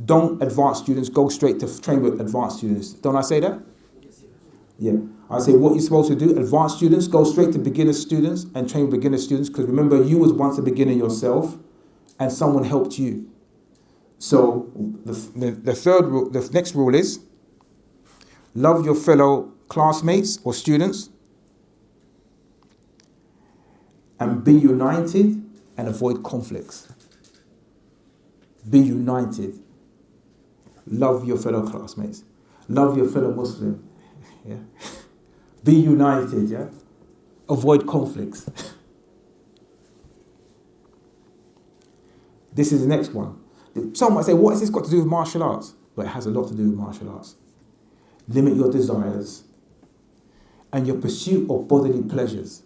[SPEAKER 1] don't advanced students go straight to train with advanced students. Don't I say that? Yeah. I say what you're supposed to do, advanced students go straight to beginner students and train with beginner students, because remember, you was once a beginner yourself and someone helped you. So the third rule, the next rule is love your fellow classmates or students and be united and avoid conflicts. Be united. Love your fellow classmates. Love your fellow Muslim. Yeah. Be united, yeah. Avoid conflicts. This is the next one. Someone might say, what has this got to do with martial arts? But it has a lot to do with martial arts. Limit your desires and your pursuit of bodily pleasures.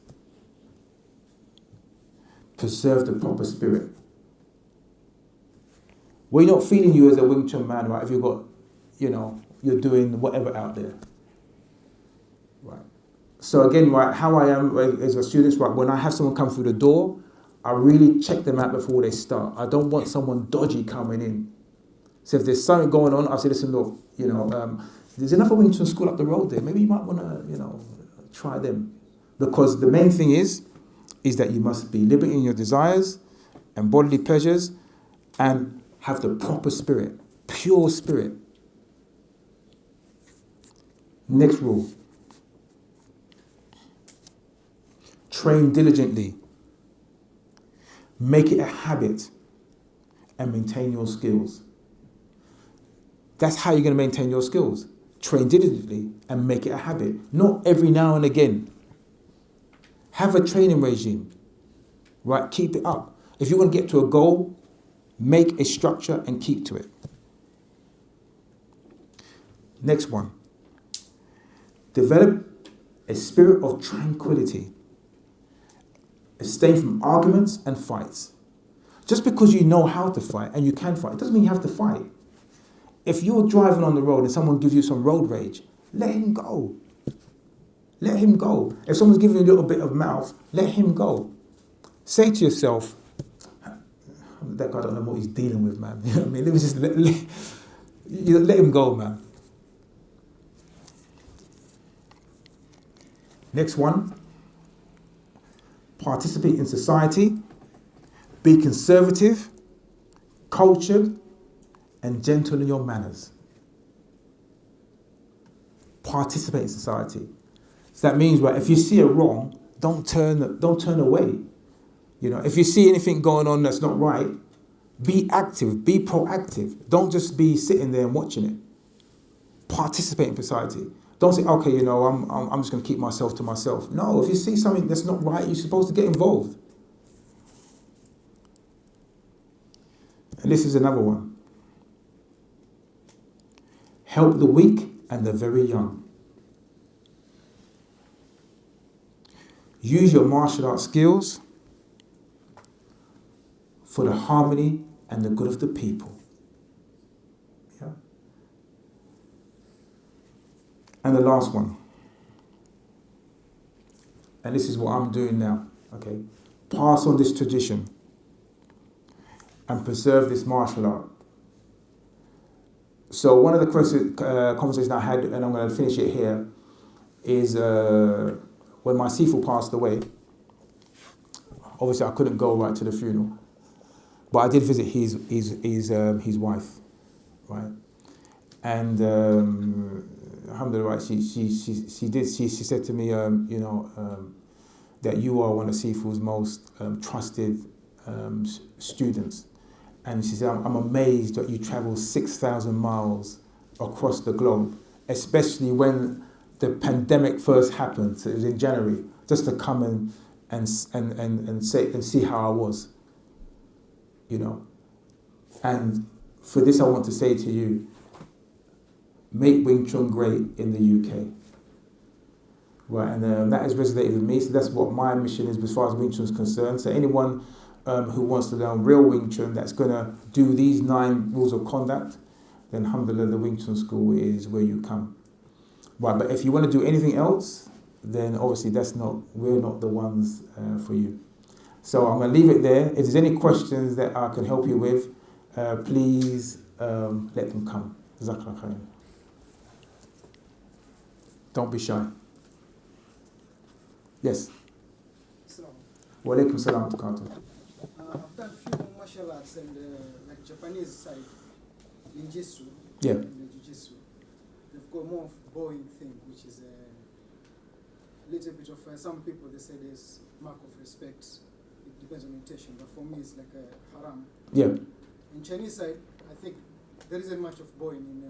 [SPEAKER 1] Preserve the proper spirit. We're not feeling you as a Wing Chun man, right? If you've got, you're doing whatever out there. Right. So again, right, how I am as a student, right, when I have someone come through the door, I really check them out before they start. I don't want someone dodgy coming in. So if there's something going on, I say, listen, look, there's enough of Wing Chun school up the road there. Maybe you might want to, try them. Because the main thing is that you must be limiting your desires and bodily pleasures and have the proper spirit, pure spirit. Next rule. Train diligently. Make it a habit and maintain your skills. That's how you're going to maintain your skills. Train diligently and make it a habit. Not every now and again. Have a training regime. Right? Keep it up. If you want to get to a goal, make a structure and keep to it. Next one. Develop a spirit of tranquility. Abstain from arguments and fights. Just because you know how to fight and you can fight, it doesn't mean you have to fight. If you're driving on the road and someone gives you some road rage, let him go. Let him go. If someone's giving you a little bit of mouth, let him go. Say to yourself, that guy don't know what he's dealing with, man. You know what I mean? Let me just let him go, man. Next one. Participate in society. Be conservative, cultured, and gentle in your manners. Participate in society. So that means, right, if you see a wrong, don't turn away. If you see anything going on that's not right, be active, be proactive. Don't just be sitting there and watching it. Participate in society. Don't say, okay, I'm just going to keep myself to myself. No, if you see something that's not right, you're supposed to get involved. And this is another one. Help the weak and the very young. Use your martial arts skills for the harmony and the good of the people. Yeah. And the last one. And this is what I'm doing now. Okay. Pass on this tradition and preserve this martial art. So one of the conversations I had, and I'm going to finish it here, is when my Sifu passed away. Obviously, I couldn't go right to the funeral, but I did visit his wife, right? And alhamdulillah, she said to me, that you are one of Sifu's most trusted students. And she said, I'm amazed that you travel 6,000 miles across the globe, especially when the pandemic first happened. So it was in January, just to come and see how I was, And for this, I want to say to you make Wing Chun great in the UK. Right, and that has resonated with me, so that's what my mission is as far as Wing Chun is concerned. So anyone who wants to learn real Wing Chun that's going to do these 9 rules of conduct, then alhamdulillah, the Wing Chun school is where you come. Right, but if you want to do anything else, then obviously we're not the ones for you. So I'm going to leave it there. If there's any questions that I can help you with, please let them come. Jazakallah khairan. Don't be shy. Yes. Wa alaikum salam wa barakatuh.
[SPEAKER 2] I've done a few martial arts and like Japanese side, ninjutsu,
[SPEAKER 1] Yeah.
[SPEAKER 2] and the jiu-jitsu. They've got more of bowing thing, which is a little bit of, some people they say there's mark of respect. It depends on intention, but for me it's like a haram.
[SPEAKER 1] Yeah.
[SPEAKER 2] In Chinese side, I think there isn't much of bowing in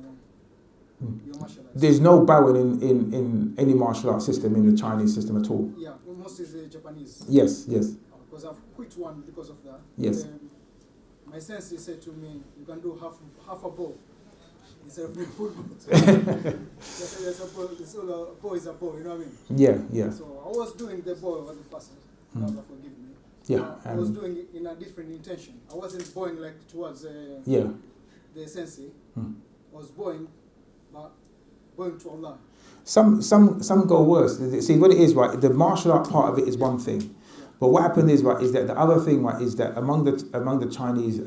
[SPEAKER 2] your martial arts.
[SPEAKER 1] There's no bowing in any martial arts system in the Chinese system at all.
[SPEAKER 2] Yeah, most is Japanese.
[SPEAKER 1] Yes.
[SPEAKER 2] Because I've quit one because of that.
[SPEAKER 1] Yes.
[SPEAKER 2] My sensei said to me, you can do half a bow instead of doing full bow. A bow is a bow, you know what I mean?
[SPEAKER 1] Yeah.
[SPEAKER 2] So I was doing the bow over the first, Allah forgive me.
[SPEAKER 1] Yeah.
[SPEAKER 2] I was doing it in a different intention. I wasn't bowing like towards the sensei. I was bowing, but bowing to Allah.
[SPEAKER 1] Some go worse. See what it is, right? The martial art part of it is one thing. But what happened is, right, is that the other thing, right, is that among the Chinese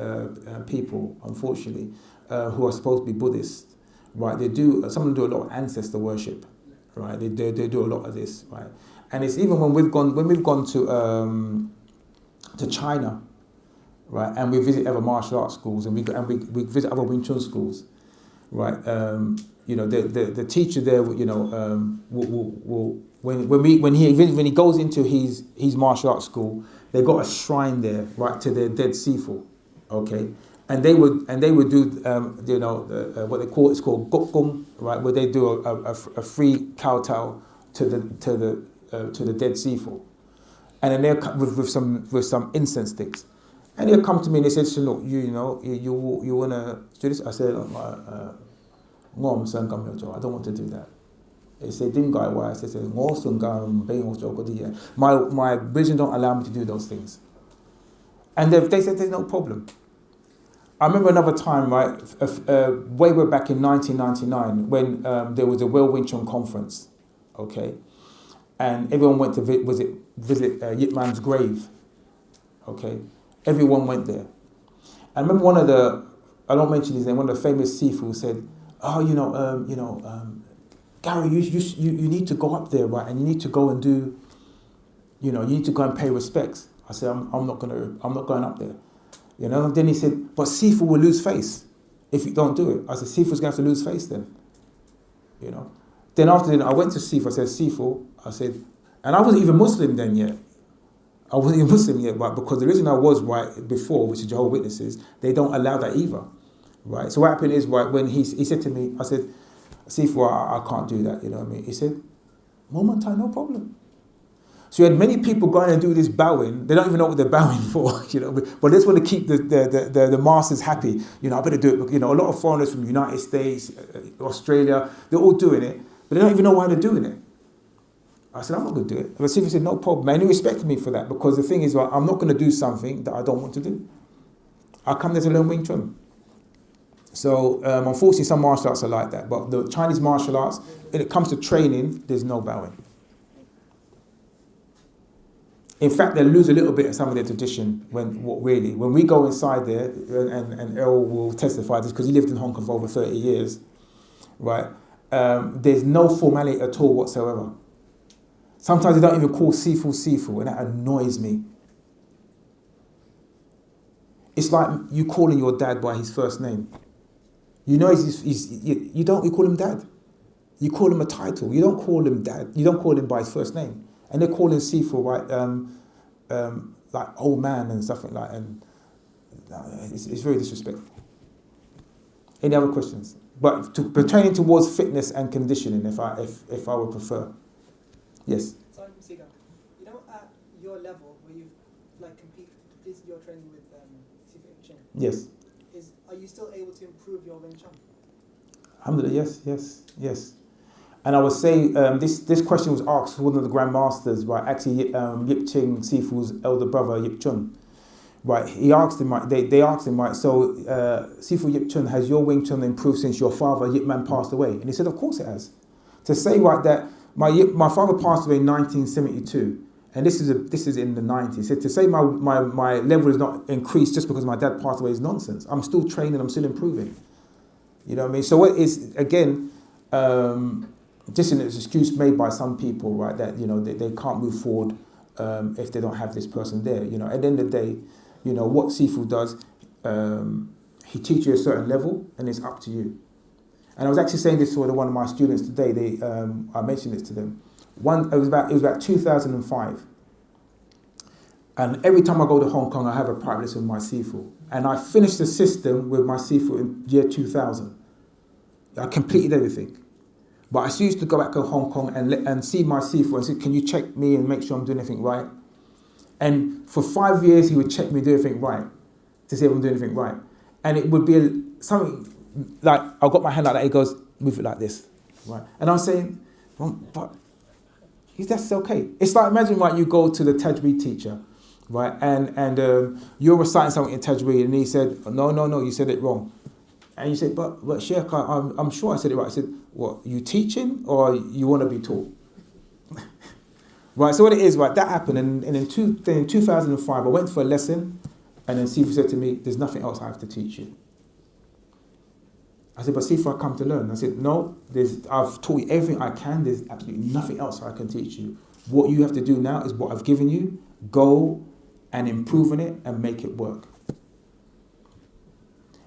[SPEAKER 1] people, unfortunately, who are supposed to be Buddhist, right, some of them do a lot of ancestor worship, right? They do a lot of this, right? And it's even when we've gone to China, right, and we visit other martial arts schools and we visit other Wing Chun schools, right? You know, the teacher there, you know, will when he goes into his martial arts school, they got a shrine there, right, to their dead Sifu, okay, and they would do you know what they call, it's called gokgung, right, where they do a free kowtow to the dead Sifu, and then they'll come with some incense sticks, and they'll come to me and they said, so look, you wanna do this? I said, I don't want to do that. They said, why? They said, my religion don't allow me to do those things. And they said, there's no problem. I remember another time, right, way back in 1999, when there was a World Wing Chun conference, okay, and everyone went to visit Yip Man's grave, okay. Everyone went there. I remember I don't mention his name, one of the famous Sifu said, Gary, you need to go up there, right? And you need to go and do, you need to go and pay respects. I said, I'm not going up there. You know, and then he said, but Sifu will lose face if you don't do it. I said, Sifu's going to have to lose face then. You know. Then after that, I went to Sifu, I said, Sifu, and I wasn't even Muslim then yet. I wasn't even Muslim yet, right? Because the reason I was, right, before, which is Jehovah's Witnesses, they don't allow that either. Right? So what happened is, right, when he said to me, I said, Sifu, I can't do that, you know what I mean? He said, moment, no problem. So you had many people going and do this bowing. They don't even know what they're bowing for, you know, but they just want to keep the masters happy. You know, I better do it. You know, a lot of foreigners from the United States, Australia, they're all doing it, but they don't even know why they're doing it. I said, I'm not going to do it. But Sifu said, no problem. And he respected me for that, because the thing is, well, I'm not going to do something that I don't want to do. I come there to learn Wing Chun. So, unfortunately, some martial arts are like that. But the Chinese martial arts, when it comes to training, there's no bowing. In fact, they lose a little bit of some of their tradition when we go inside there, and Earl will testify this because he lived in Hong Kong for over 30 years, right? There's no formality at all whatsoever. Sometimes they don't even call Sifu, and that annoys me. It's like you calling your dad by his first name. You know you call him dad. You call him a title. You don't call him dad. You don't call him by his first name. And they're calling Sifu, right, like old man and stuff like that. And it's very disrespectful. Any other questions? But pertaining towards fitness and conditioning, if I would prefer. Yes.
[SPEAKER 3] So, Siga, you know, at your level where you've completed your training with Sifu Chun.
[SPEAKER 1] Yes.
[SPEAKER 3] Are you still able to improve your Wing Chun?
[SPEAKER 1] Alhamdulillah, yes. And I would say this question was asked to one of the grandmasters, right? Actually, Yip Ching Sifu's elder brother, Yip Chun, right? He asked him, right? They asked him, right? So, Sifu Yip Chun, has your Wing Chun improved since your father Yip Man passed away? And he said, of course it has. To say, right, that my father passed away in 1972, and this is in the 90s. So to say my level is not increased just because my dad passed away is nonsense. I'm still training. I'm still improving. You know what I mean? So what is again? Just an excuse made by some people, right, that, you know, they can't move forward if they don't have this person there. You know, at the end of the day, you know, what Sifu does, he teaches you a certain level and it's up to you. And I was actually saying this to one of my students today. I mentioned it to them. It was about 2005. And every time I go to Hong Kong, I have a private lesson with my Sifu. And I finished the system with my Sifu in year 2000. I completed everything. But I used to go back to Hong Kong and see my Sifu and say, can you check me and make sure I'm doing everything right? And for 5 years, he would check me do everything right to see if I'm doing everything right. And it would be something like, I got my hand like that, he goes, move it like this, right? And I'm saying, well, but that's okay. It's like, imagine, right, you go to the Tajweed teacher, right? And you're reciting something in Tajweed and he said, no, you said it wrong. And you said, but Sheikh, I'm sure I said it right. I said, what, you teaching or you want to be taught? Right, so what it is, right, that happened. And in 2005, I went for a lesson and then Sifu said to me, there's nothing else I have to teach you. I said, but Sifu, I come to learn. I said, no, I've taught you everything I can. There's absolutely nothing else I can teach you. What you have to do now is what I've given you. Go and improve on it and make it work.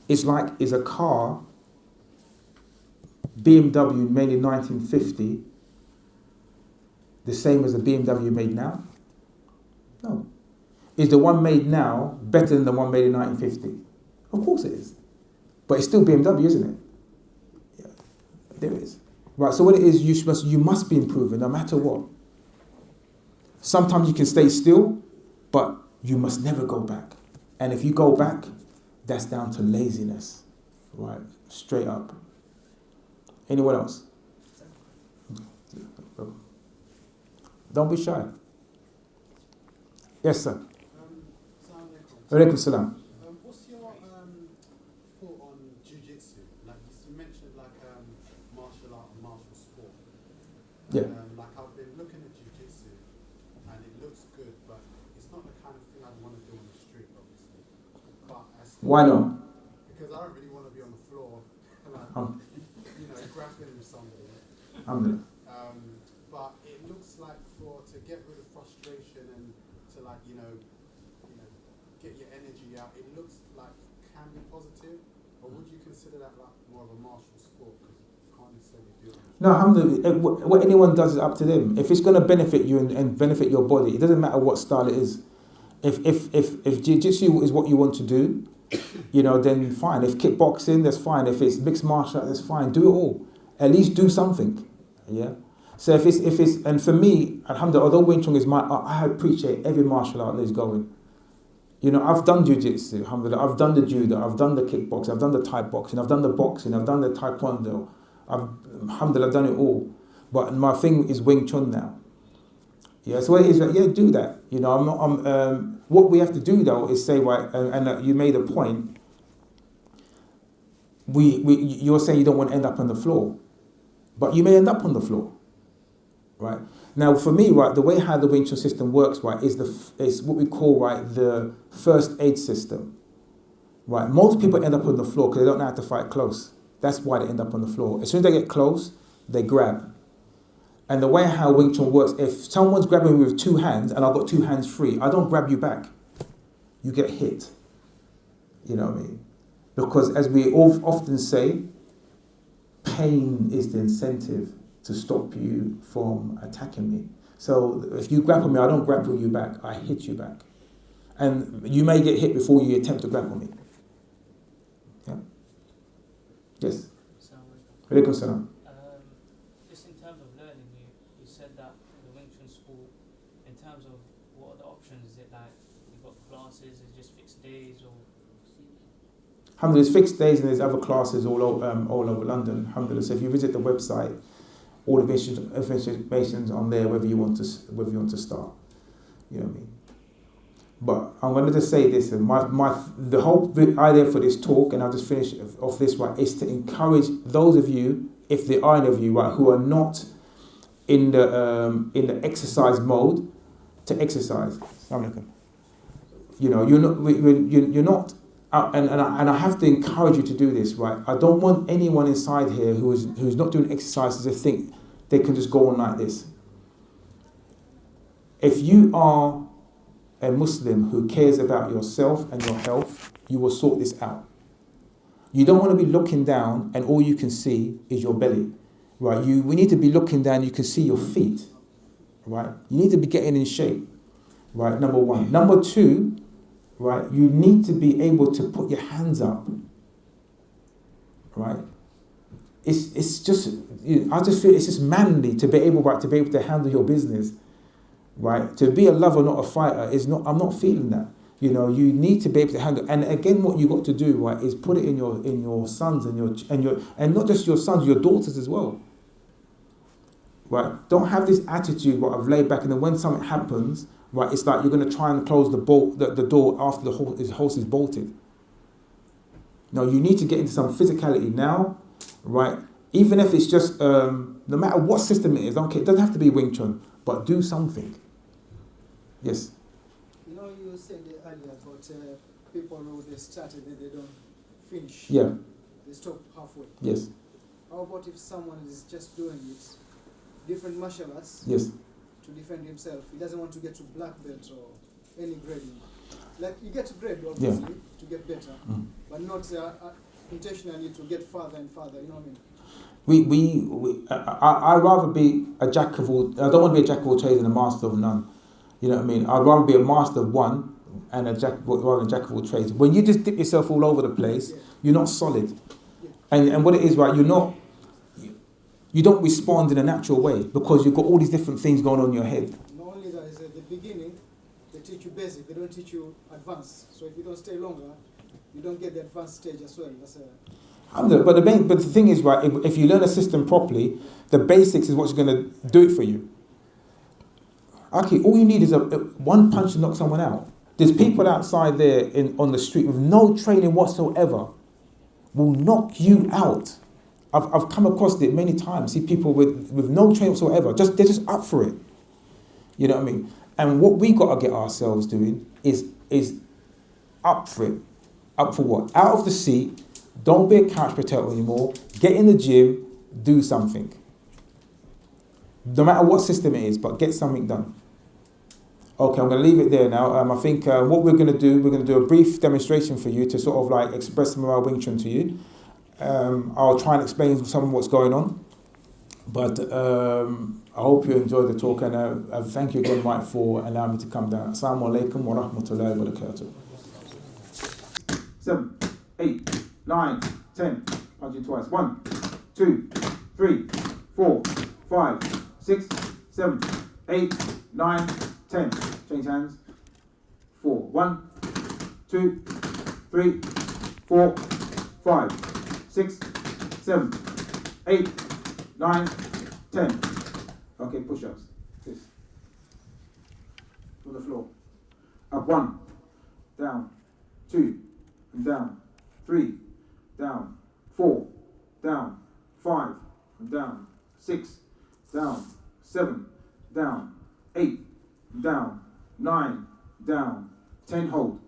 [SPEAKER 1] It's like, is a car, BMW made in 1950, the same as the BMW made now? No. Is the one made now better than the one made in 1950? Of course it is. But it's still BMW, isn't it? Yeah, there it is. Right, so what it is, you must be improving no matter what. Sometimes you can stay still, but you must never go back. And if you go back, that's down to laziness, right? Straight up. Anyone else? Don't be shy. Yes, sir. Alaikum salam.
[SPEAKER 4] What's your thought on jiu-jitsu? Like you mentioned, like martial art and martial sport.
[SPEAKER 1] Yeah.
[SPEAKER 4] Like I've been looking at jiu-jitsu, and it looks good, but it's not the kind of thing I'd want to do on the street, obviously. But
[SPEAKER 1] why not?
[SPEAKER 4] Because I don't really want to be on the floor, like, grappling with somebody. But it looks like to get rid of frustration and to get your energy out, it looks like it can be positive. Or would you consider that like more of a martial sport? Because you can't necessarily do it.
[SPEAKER 1] No, alhamdulillah, what anyone does is up to them. If it's going to benefit you and benefit your body, it doesn't matter what style it is. If jiu-jitsu is what you want to do, then fine. If kickboxing, that's fine. If it's mixed martial arts, that's fine. Do it all. At least do something. Yeah. So if it's and for me, alhamdulillah, although Wing Chun is I appreciate every martial art that is going. I've done jiu-jitsu, alhamdulillah. I've done the judo. I've done the kickboxing. I've done the Thai boxing. I've done the boxing. I've done the taekwondo. Alhamdulillah, I've done it all. But my thing is Wing Chun now. Yeah, so it is like, yeah, do that. What we have to do though is say, right, and you made a point. You're saying you don't want to end up on the floor, but you may end up on the floor, right? Now, for me, right, the way how the Wing Chun system works, right, is what we call, right, the first aid system, right? Most people end up on the floor because they don't know how to fight close. That's why they end up on the floor. As soon as they get close, they grab. And the way how Wing Chun works, if someone's grabbing me with two hands and I've got two hands free, I don't grab you back. You get hit. You know what I mean? Because as we often say, pain is the incentive to stop you from attacking me. So if you grapple me, I don't grapple you back, I hit you back. And you may get hit before you attempt to grapple me. Yeah? Yes? Alaikum salam.
[SPEAKER 5] Just in terms of learning, you said that the Wing Chun school, in terms of what are the options, is it like you've got classes, is it just fixed days or?
[SPEAKER 1] Alhamdulillah, there's fixed days and there's other classes all over London. Alhamdulillah. So if you visit the website, all the information's on there, whether you want to start. You know what I mean? But I'm going to just say this, and the whole idea for this talk, and I'll just finish off this one, is to encourage those of you, if there are any of you, right, who are not in the exercise mode, to exercise. You know, you're not, and I have to encourage you to do this, right? I don't want anyone inside here who's not doing exercises to think they can just go on like this. If you are a Muslim who cares about yourself and your health, you will sort this out. You don't want to be looking down and all you can see is your belly, right? We need to be looking down, you can see your feet, right? You need to be getting in shape, right? Number one. Number two, right? You need to be able to put your hands up, right? It's just, I just feel it's just manly to be able to handle your business. Right, to be a lover, not a fighter, is not. I'm not feeling that. You know, you need to be able to handle. And again, what you got to do, right, is put it in your sons and not just your sons, your daughters as well. Right, don't have this attitude, what I've laid back, and then when something happens, right, it's like you're going to try and close the door after the horse is bolted. No, you need to get into some physicality now, right? Even if it's just no matter what system it is, okay, it doesn't have to be Wing Chun, but do something. Yes.
[SPEAKER 2] You know, you said earlier about people who they started and they don't finish.
[SPEAKER 1] Yeah.
[SPEAKER 2] They stop halfway.
[SPEAKER 1] Yes.
[SPEAKER 2] How about if someone is just doing it, different martial arts,
[SPEAKER 1] yes,
[SPEAKER 2] to defend himself? He doesn't want to get to black belt or any grading. Like you get to grade obviously to get better, but not intentionally to get farther and farther. You know what I mean?
[SPEAKER 1] I'd rather be a jack of all. I don't want to be a jack of all trades and a master of none. You know what I mean? I'd rather be a master of one and rather than a jack of all trades. When you just dip yourself all over the place, you're not solid. And what it is, right? You don't respond in a natural way because you've got all these different things going on in your head.
[SPEAKER 2] Not only that, is at the beginning they teach you basic. They don't teach you advanced. So if you don't stay longer, you don't get the advanced stage as well.
[SPEAKER 1] But the thing is, right, if you learn a system properly, the basics is what's going to do it for you. Okay, all you need is one punch to knock someone out. There's people outside there on the street with no training whatsoever will knock you out. I've come across it many times. See people with no training whatsoever. They're just up for it. You know what I mean? And what we got to get ourselves doing is up for it. Up for what? Out of the seat. Don't be a couch potato anymore. Get in the gym. Do something. No matter what system it is, but get something done. Okay, I'm going to leave it there now. I think what we're going to do a brief demonstration for you to sort of like express some of our Wing Chun to you. I'll try and explain some of what's going on. But I hope you enjoyed the talk, and I thank you again, Mike, for allowing me to come down. Assalamu alaikum wa rahmatullahi wa barakatuh. 7, 8, 9, 10. Punch it twice. 1, 2, 3, 4, 5, 6, 7, 8, 9, 10. Change hands. 4. 1, 2, 3, 4, 5, 6, 7, 8, 9, 10. Okay, push-ups. This. To the floor. Up 1, down, 2, and down, 3, down, 4, down, 5, and down, 6, down, 7, down, 8, down, 9, down, 10, hold.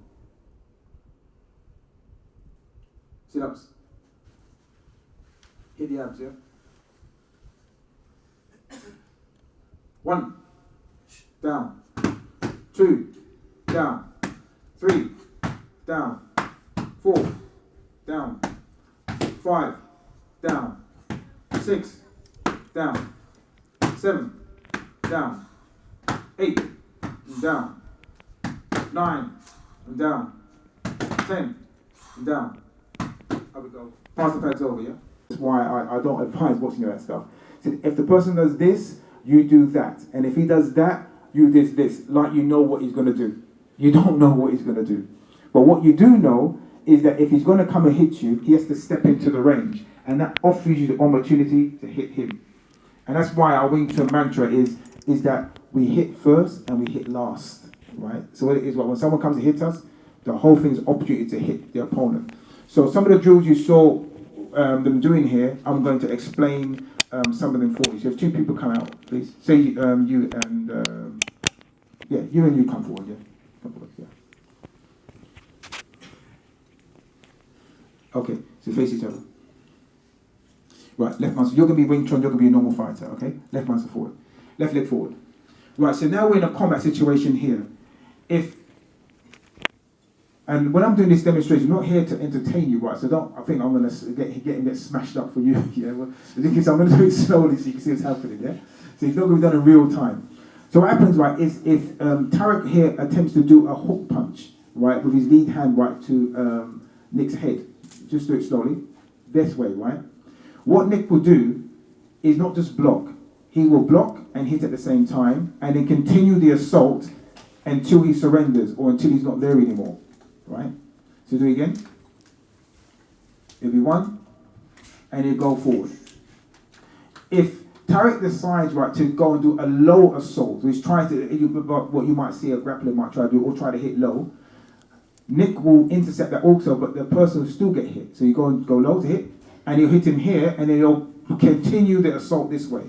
[SPEAKER 1] Sit-ups. Hit the abs, yeah? 1, down, 2, down, 3, down, 4, down, 5, down, 6, down, 7, down, 8, and down, 9, and down, 10, and down. How we go? Pass the pads over, yeah? That's why I don't advise watching that stuff. So if the person does this, you do that. And if he does that, you do this. Like you know what he's going to do. You don't know what he's going to do. But what you do know is that if he's going to come and hit you, he has to step into the range. And that offers you the opportunity to hit him. And that's why our Wing Chun mantra is that we hit first and we hit last, right? So what it is, when someone comes to hit us, the whole thing is an opportunity to hit the opponent. So some of the drills you saw them doing here, I'm going to explain some of them for you. So if two people come out, please. Say you and you come forward, yeah. Come forward, yeah. Okay, so face each other. Right, left Mansour. You're going to be Wing Chun, you're going to be a normal fighter, okay? Left Mansour forward. Left leg forward. Right, so now we're in a combat situation here. And when I'm doing this demonstration, I'm not here to entertain you, right? So I think I'm going to get smashed up for you. Yeah, well, I'm going to do it slowly so you can see what's happening, yeah? So it's not going to be done in real time. So what happens, right, is if Tariq here attempts to do a hook punch, right, with his lead hand, right, to Nick's head, just do it slowly, this way, right? What Nick will do is not just block. He will block and hit at the same time, and then continue the assault until he surrenders or until he's not there anymore, right? So do it again. It'll be one, and he'll go forward. If Tariq decides, right, to go and do a low assault, which tries to, what you might see a grappler might try to do, or try to hit low, Nick will intercept that also, but the person will still get hit. So you go low to hit, and he'll hit him here, and then he'll continue the assault this way.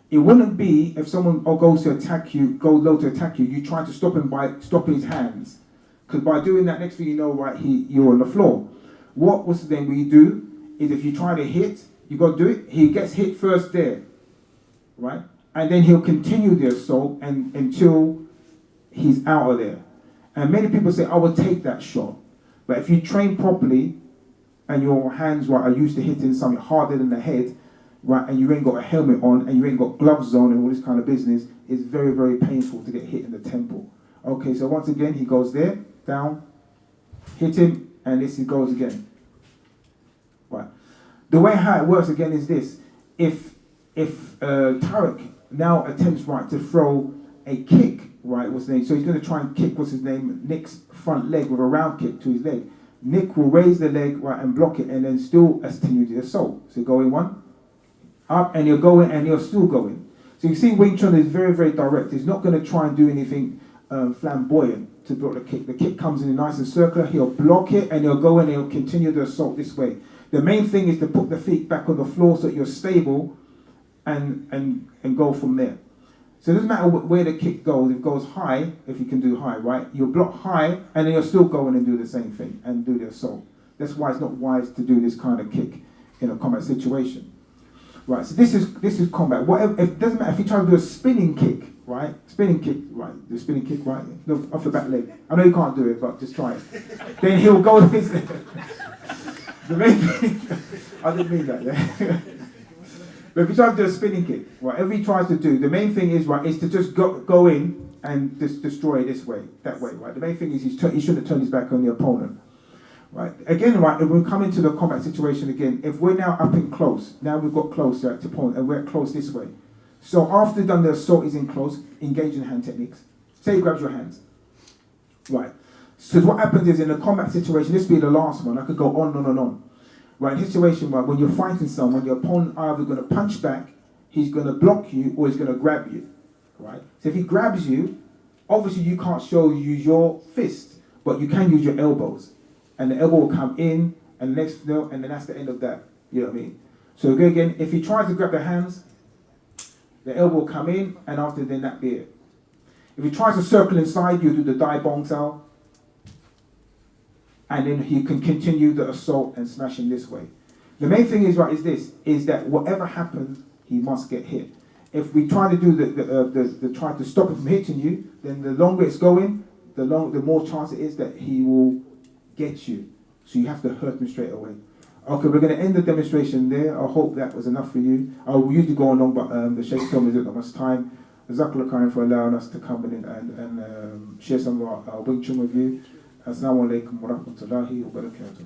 [SPEAKER 1] It wouldn't be if someone goes to attack you, go low to attack you, you try to stop him by stopping his hands. Because by doing that, next thing you know, right, you're on the floor. What was then we do is if you try to hit, you got to do it, he gets hit first there, right? And then he'll continue the assault until he's out of there. And many people say, I will take that shot. But if you train properly and your hands, right, are used to hitting something harder than the head, right, and you ain't got a helmet on and you ain't got gloves on and all this kind of business, it's very, very painful to get hit in the temple. Okay, so once again, he goes there, down, hit him, and this he goes again. Right. The way how it works again is this. If Tariq now attempts, right, to throw a kick, right, what's his name? So he's going to try and kick, what's his name, Nick's front leg with a round kick to his leg. Nick will raise the leg, right, and block it, and then still continue the assault. So go in one, up, and you're going, and you're still going. So you see Wing Chun is very, very direct. He's not going to try and do anything flamboyant to block the kick. The kick comes in nice and circular. He'll block it, and he'll go in, and he'll continue the assault this way. The main thing is to put the feet back on the floor so that you're stable and go from there. So it doesn't matter where the kick goes. If it goes high, if you can do high, right? You'll block high, and then you'll still go in and do the same thing and do the assault. That's why it's not wise to do this kind of kick in a combat situation. Right, so this is combat. Whatever, it doesn't matter if you try to do a spinning kick, right? Spinning kick, right? The spinning kick, right? No, off the back leg. I know you can't do it, but just try it. Then he'll go with his leg. The main thing, I didn't mean that, yeah. But if you try to do a spinning kick, whatever he tries to do, the main thing is, right, is to just go in and just destroy this way, that way, right? The main thing is he shouldn't turn his back on the opponent. Right. Again, right, if we come into the combat situation again, if we're now up in close, now we've got close to opponent, and we're close this way. So after done the assault is in close, engage in hand techniques. Say he grabs your hands. Right. So what happens is in a combat situation, this will be the last one, I could go on and on and on. Right, in a situation, right, when you're fighting someone, your opponent either going to punch back, he's going to block you, or he's going to grab you. Right. So if he grabs you, obviously you can't use your fist, but you can use your elbows. And the elbow will come in, and the next, and then that's the end of that. You know what I mean? So again, if he tries to grab the hands, the elbow will come in, and after then that be it. If he tries to circle inside, you do the Dai Bong Sao, and then he can continue the assault and smash him this way. The main thing is, right, is that whatever happens, he must get hit. If we try to do the try to stop him from hitting you, then the longer it's going, the more chance it is that he will get you. So you have to hurt him straight away. Okay, we're going to end the demonstration there. I hope that was enough for you. I will usually go on long, but the Shaykh told me there's not much time. Zakir Naik for allowing us to come in and share some of our Wing Chun with you. Assalamu alaikum wa rahmatullahi wa barakatuh.